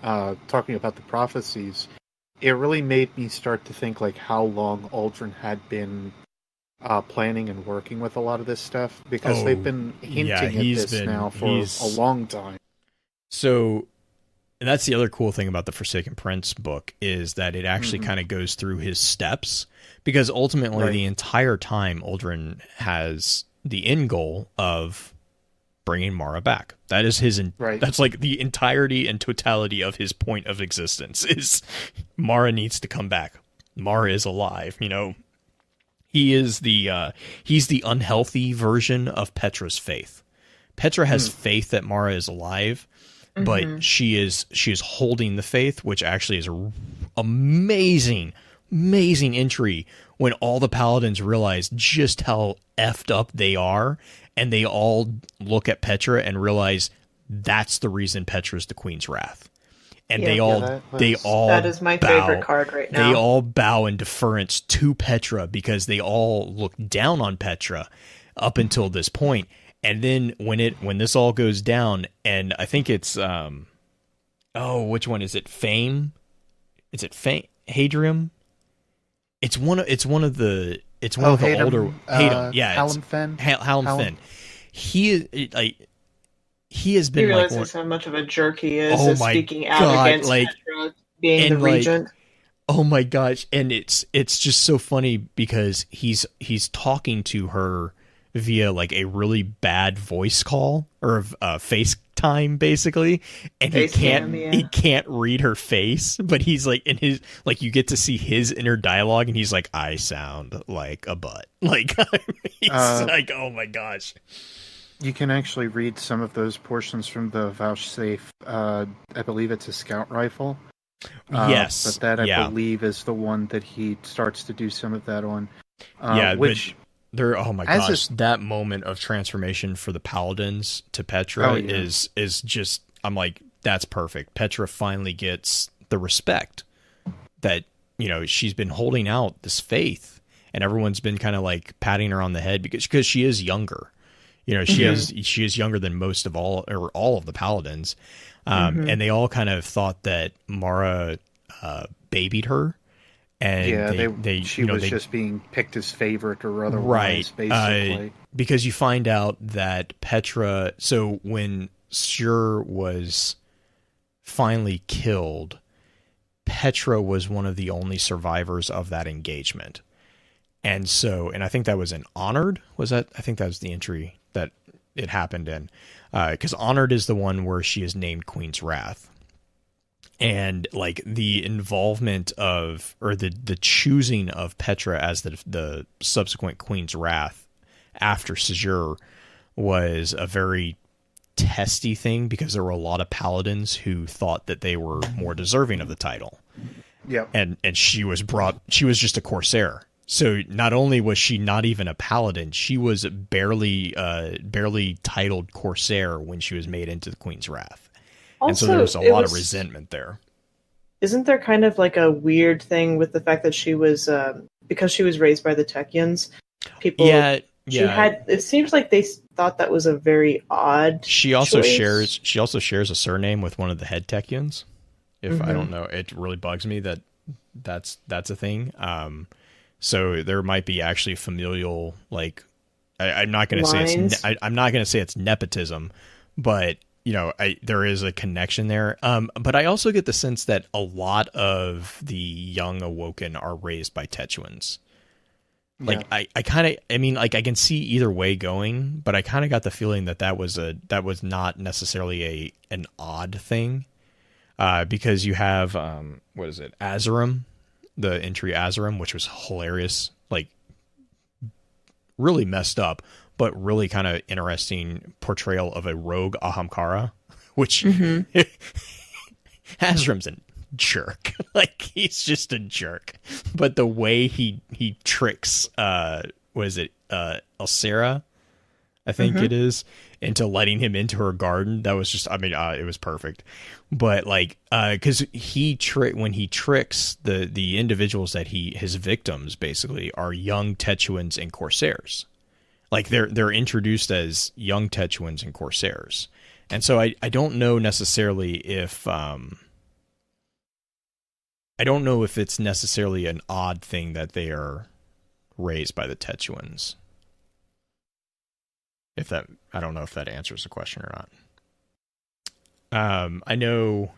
talking about the prophecies. It really made me start to think like how long Uldren had been planning and working with a lot of this stuff, because they've been hinting at this now for a long time. So, and that's the other cool thing about the Forsaken Prince book, is that it actually kind of goes through his steps, because ultimately the entire time Uldren has the end goal of bringing Mara back. That is his. That's like the entirety and totality of his point of existence is Mara needs to come back. Mara is alive. You know, he is he's the unhealthy version of Petra's faith. Petra has faith that Mara is alive, but she is holding the faith, which actually is a amazing entry when all the paladins realize just how effed up they are, and they all look at Petra and realize that's the reason Petra's the Queen's Wrath. And they all that is my favorite card right now. They all bow in deference to Petra because they all look down on Petra up until this point. And then when this all goes down, and I think it's which one is it? Fame? Is it Fame? Hadrian? It's one of the older Hadam. Yeah, Hallam Fen. Hallam Fen. He has been. He realizes how much of a jerk he is. Oh my speaking out against Petra being the regent. Oh my gosh! And it's just so funny because he's talking to her via like a really bad voice call or FaceTime basically, and he can't read her face, but he's like in his, like, you get to see his inner dialogue, and he's like, I sound like a butt, like he's like, oh my gosh. You can actually read some of those portions from the vouchsafe. I believe it's a scout rifle, Yes. But that yeah. I believe is the one that he starts to do some of that on. Which there. Oh my as gosh, that moment of transformation for the paladins to Petra is just. I'm like, that's perfect. Petra finally gets the respect that she's been holding out this faith, and everyone's been kind of like patting her on the head because she is younger. She is younger than most of all of the paladins, and they all kind of thought that Mara babied her. And she was just being picked as favorite or otherwise, right? Basically, because you find out that Petra. So when Sjur was finally killed, Petra was one of the only survivors of that engagement, and I think that was in Honored. Was that? I think that was the entry that it happened in, because Honored is the one where she is named Queen's Wrath. And like the involvement of, or the choosing of Petra as the subsequent Queen's Wrath after Sjur was a very testy thing, because there were a lot of paladins who thought that they were more deserving of the title. Yeah. And she was just a Corsair. So not only was she not even a paladin, she was barely titled Corsair when she was made into the Queen's Wrath. Also, and so there was a lot of resentment there. Isn't there kind of like a weird thing with the fact that she was, because she was raised by the Techians, people... Yeah. It seems like they thought that was a very odd She also shares a surname with one of the head Techians. I don't know, it really bugs me that's a thing. So there might be actually familial, like, I'm not going to say it's nepotism, but there is a connection there. But I also get the sense that a lot of the young Awoken are raised by Techuans. Like, yeah. I can see either way going, but I kind of got the feeling that was not necessarily an odd thing, because you have what is it, Azaram, the entry Azaram, which was hilarious, like really messed up, but really kind of interesting portrayal of a rogue Ahamkara, which Azaram's a jerk. Like, he's just a jerk. But the way he tricks, Elsera, I think it is, into letting him into her garden, that was just, it was perfect. But like, because when he tricks the individuals that his victims basically are young Techuans and Corsairs. Like, they're introduced as young Techuans and Corsairs. And so I don't know necessarily if it's necessarily an odd thing that they are raised by the Techuans. I don't know if that answers the question or not. I know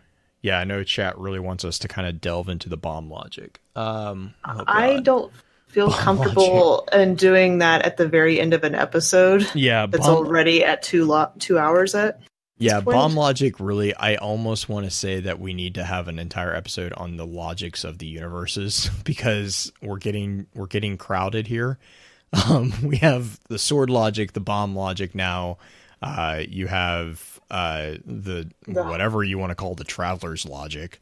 chat really wants us to kind of delve into the bomb logic. I don't feel comfortable in doing that at the very end of an episode. Yeah, that's already at 2 hours at. Yeah, bomb logic, really, I almost want to say that we need to have an entire episode on the logics of the universes, because we're getting crowded here. We have the sword logic, the bomb logic now. You have the whatever you want to call the traveler's logic.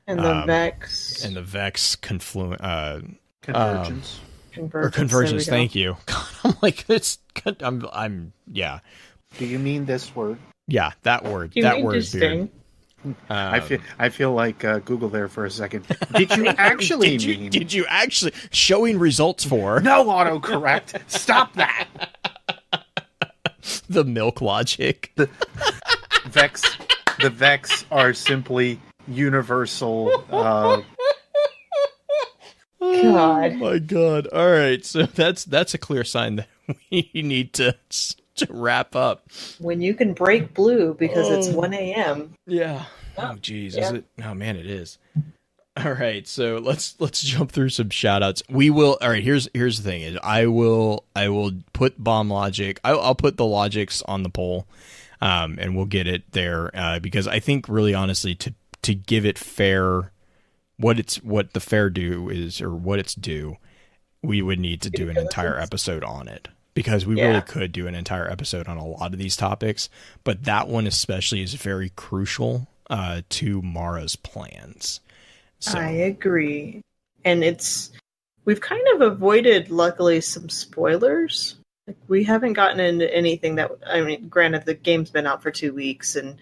And the Vex. And the Vex convergence. Convergence, thank you. God, I'm like, yeah. Do you mean this word? Yeah, that word. That word, dude. I feel like Google there for a second. Did you actually mean? Did you actually showing results for? No autocorrect. Stop that. The milk logic. The Vex are simply universal. God. Oh my God! All right, so that's a clear sign that we need to wrap up. When you can break blue because it's 1 a.m. Yeah. Oh geez, is it? Oh man, it is. All right, so let's jump through some shoutouts. We will. All right, here's the thing: is I will put bomb logic. I'll put the logics on the poll, and we'll get it there, because I think really honestly to give it fair, what the fair due is, or what it's due, we would need to do an entire episode on it. Because we really could do an entire episode on a lot of these topics, but that one especially is very crucial to Mara's plans. So I agree. And we've kind of avoided, luckily, some spoilers. Like, we haven't gotten into anything that, I mean, granted, the game's been out for 2 weeks, and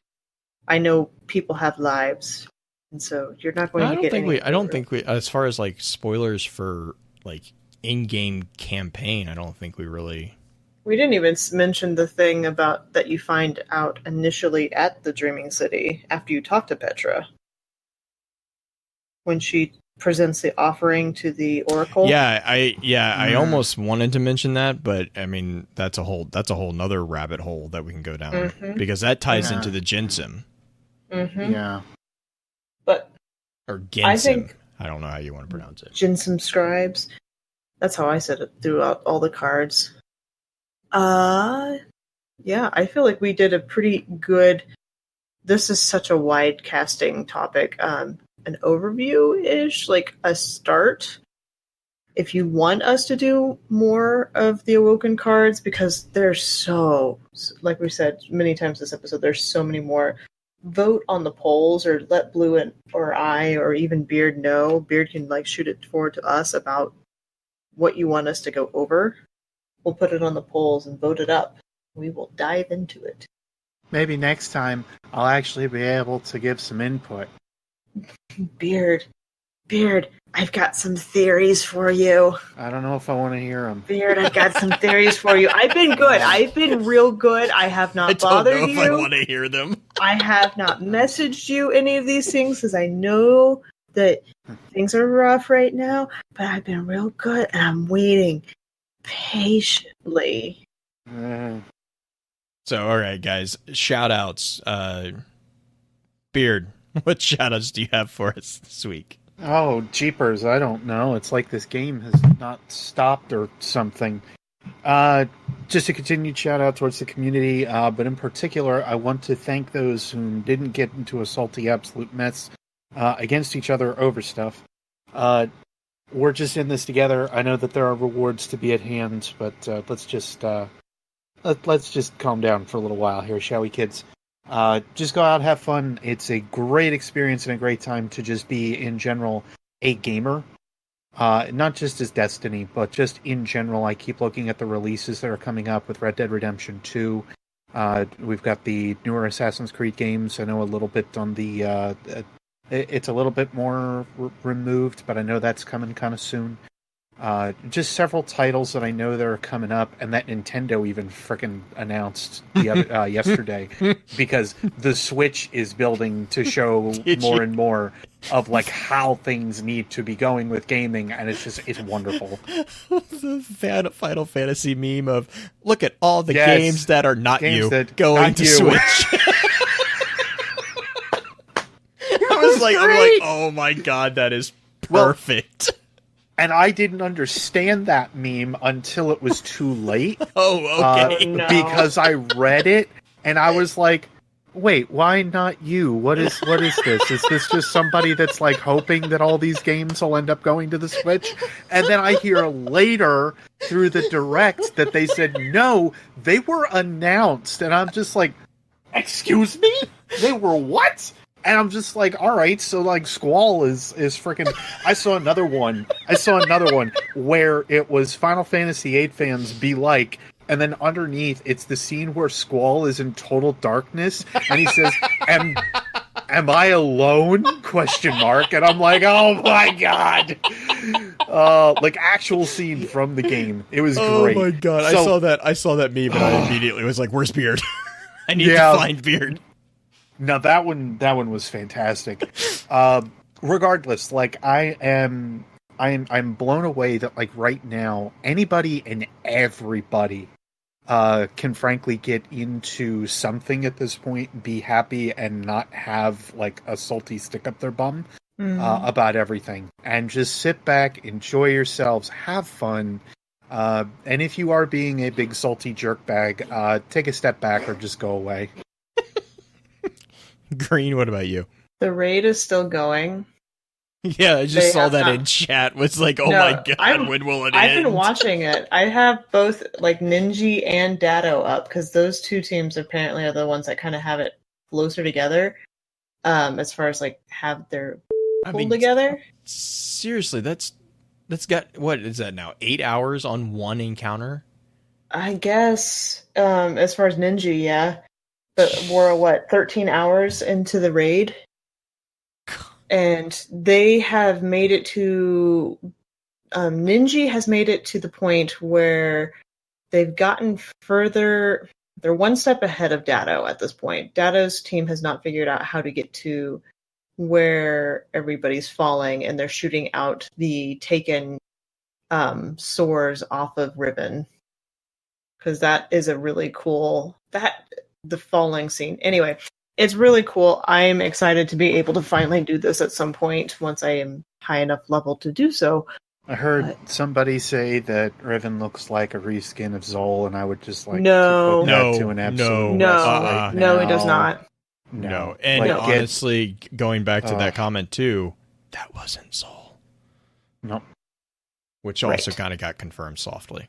I know people have lives, and so you're not going to get any. I don't think we, as far as like spoilers for like in-game campaign, I don't think we really. We didn't even mention the thing about that you find out initially at the Dreaming City after you talk to Petra. When she presents the offering to the Oracle. I almost wanted to mention that, but I mean that's a whole nother rabbit hole that we can go down because that ties into the Jinsim. Mm-hmm. Yeah. But or Gensim. I don't know how you want to pronounce it. Jinsim scribes. That's how I said it throughout all the cards. Yeah, I feel like we did a pretty good. This is such a wide casting topic. An overview-ish, like a start. If you want us to do more of the Awoken cards, because there's so, like we said many times this episode, there's so many more. Vote on the polls, or let Blue or I, or even Beard know. Beard can like shoot it forward to us about what you want us to go over. We'll put it on the polls and vote it up. We will dive into it. Maybe next time I'll actually be able to give some input. Beard, I've got some theories for you. I don't know if I want to hear them. Beard, I've got some theories for you. I've been good. I've been real good. I have not bothered you. I don't know if I want to hear them. I have not messaged you any of these things because I know that things are rough right now, but I've been real good and I'm waiting patiently. So, all right, guys, shout outs. Beard, what shout outs do you have for us this week? Oh, jeepers, I don't know. It's like this game has not stopped or something. Just a continued shout out towards the community, but in particular, I want to thank those who didn't get into a salty absolute mess against each other over stuff. We're just in this together. I know that there are rewards to be at hand, but let's just calm down for a little while here, shall we, kids? Just go out, have fun. It's a great experience and a great time to just be, in general, a gamer. Not just as Destiny, but just in general. I keep looking at the releases that are coming up with Red Dead Redemption 2. We've got the newer Assassin's Creed games. I know a little bit on the... it's a little bit more removed, but I know that's coming kind of soon. Just several titles that I know that are coming up, and that Nintendo even frickin' announced the other, yesterday, because the Switch is building to show more and more of like how things need to be going with gaming, and it's wonderful. The Final Fantasy meme of look at all the games that are not games you going to Switch. I'm like, oh my god, that is perfect. And I didn't understand that meme until it was too late. Oh, okay. No. Because I read it and I was like, wait, why not you? What is this? Is this just somebody that's like hoping that all these games will end up going to the Switch? And then I hear later through the direct that they said, no, they were announced. And I'm just like, excuse me? They were what? And I'm just like, all right, so like Squall is freaking. I saw another one where it was Final Fantasy VIII fans be like, and then underneath it's the scene where Squall is in total darkness, and he says, "Am I alone?" ? And I'm like, oh my god, like actual scene from the game. It was great. Oh my god, So, I saw that meme, and I immediately was like, "Where's Beard? I need to find Beard." No, that one was fantastic. Regardless, like I'm blown away that like right now anybody and everybody can frankly get into something at this point, be happy, and not have like a salty stick up their bum about everything, and just sit back, enjoy yourselves, have fun. And if you are being a big salty jerkbag, take a step back or just go away. Green, what about you? The raid is still going. Yeah, I just saw that in chat. Was like, oh my god, when will it end? I've been watching it. I have both like Ninji and Dado up because those two teams apparently are the ones that kind of have it closer together. As far as like have their pull together. Seriously, that's got, what is that now? 8 hours on one encounter? I guess, as far as Ninja, yeah. But we're, 13 hours into the raid? And they have made it to... Ninja has made it to the point where they've gotten further... They're one step ahead of Datto at this point. Datto's team has not figured out how to get to where everybody's falling, and they're shooting out the taken swords off of Ribbon. Because that is a really cool... the falling scene. Anyway, it's really cool. I'm excited to be able to finally do this at some point once I am high enough level to do so. I heard somebody say that Riven looks like a reskin of Zol, and I would just like No. to put that to an absolute No, it does not. No. And honestly, going back to that comment too, that wasn't Zol. No. Which also kind of got confirmed softly.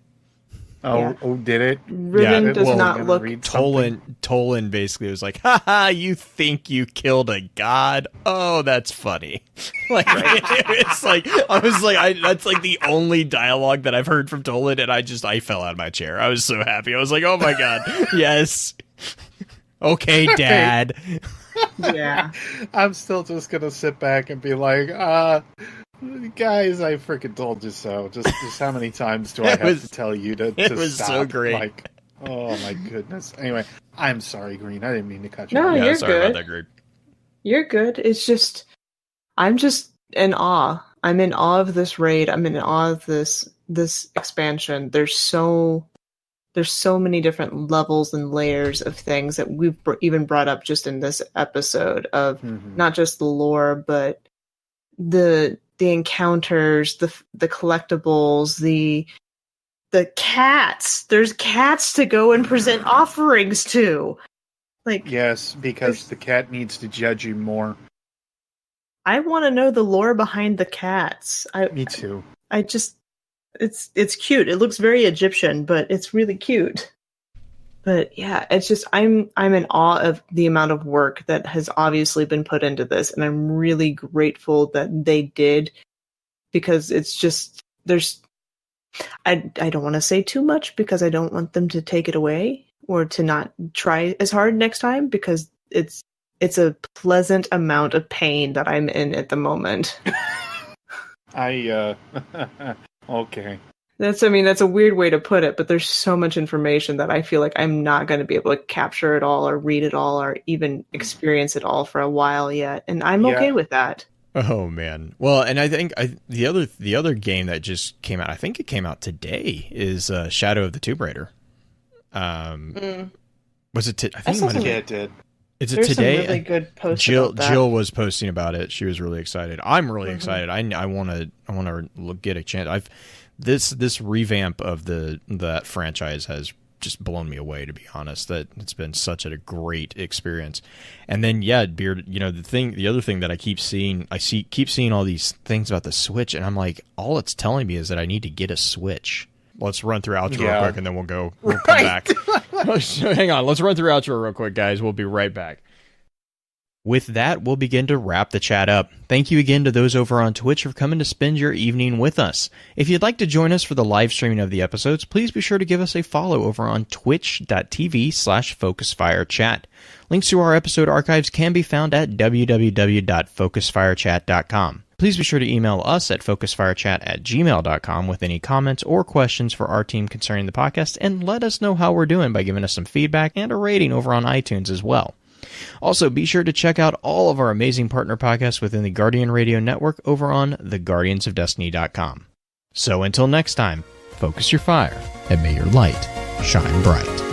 Oh, did it? Riven does not look... Tolan basically was like, haha, you think you killed a god? Oh, that's funny. It's like, I was like, that's like the only dialogue that I've heard from Tolan, and I fell out of my chair. I was so happy. I was like, oh my god, yes. Okay, Dad. Yeah. I'm still just gonna sit back and be like, guys, I freaking told you so. Just how many times do I have to tell you to It was stop? so great. Like, oh my goodness. Anyway, I'm sorry, Green. I didn't mean to cut you No, off. you're sorry good. about that, Greg. You're good. It's just... I'm just in awe. I'm in awe of this raid. I'm in awe of this expansion. There's so many different levels and layers of things that we've even brought up just in this episode of not just the lore, but the encounters, the collectibles, the cats. There's cats to go and present offerings to. Like, yes, because the cat needs to judge you more. I want to know the lore behind the cats. Me too. I just, it's cute. It looks very Egyptian, but it's really cute. But yeah, it's just, I'm in awe of the amount of work that has obviously been put into this, and I'm really grateful that they did, because it's just, I don't want to say too much because I don't want them to take it away or to not try as hard next time, because it's a pleasant amount of pain that I'm in at the moment. Okay. That's a weird way to put it, but there's so much information that I feel like I'm not going to be able to capture it all or read it all or even experience it all for a while yet. And I'm okay with that. Oh man. Well, and I think the other game that just came out, I think it came out today, is Shadow of the Tomb Raider. Was it? I think it did. Is it There's today? Some really good posts. Jill was posting about it. She was really excited. I'm really excited. I want to get a chance. This revamp of that franchise has just blown me away, to be honest. That it's been such a great experience. And then Beard, the other thing that I keep seeing all these things about the Switch, and I'm like, all it's telling me is that I need to get a Switch. Let's run through outro real quick, and then we'll come back. Hang on, let's run through outro real quick, guys. We'll be right back. With that, we'll begin to wrap the chat up. Thank you again to those over on Twitch for coming to spend your evening with us. If you'd like to join us for the live streaming of the episodes, please be sure to give us a follow over on twitch.tv/FocusFireChat. Links to our episode archives can be found at www.focusfirechat.com. Please be sure to email us at focusfirechat@gmail.com with any comments or questions for our team concerning the podcast, and let us know how we're doing by giving us some feedback and a rating over on iTunes as well. Also, be sure to check out all of our amazing partner podcasts within the Guardian Radio Network over on theguardiansofdestiny.com. So until next time, focus your fire, and may your light shine bright.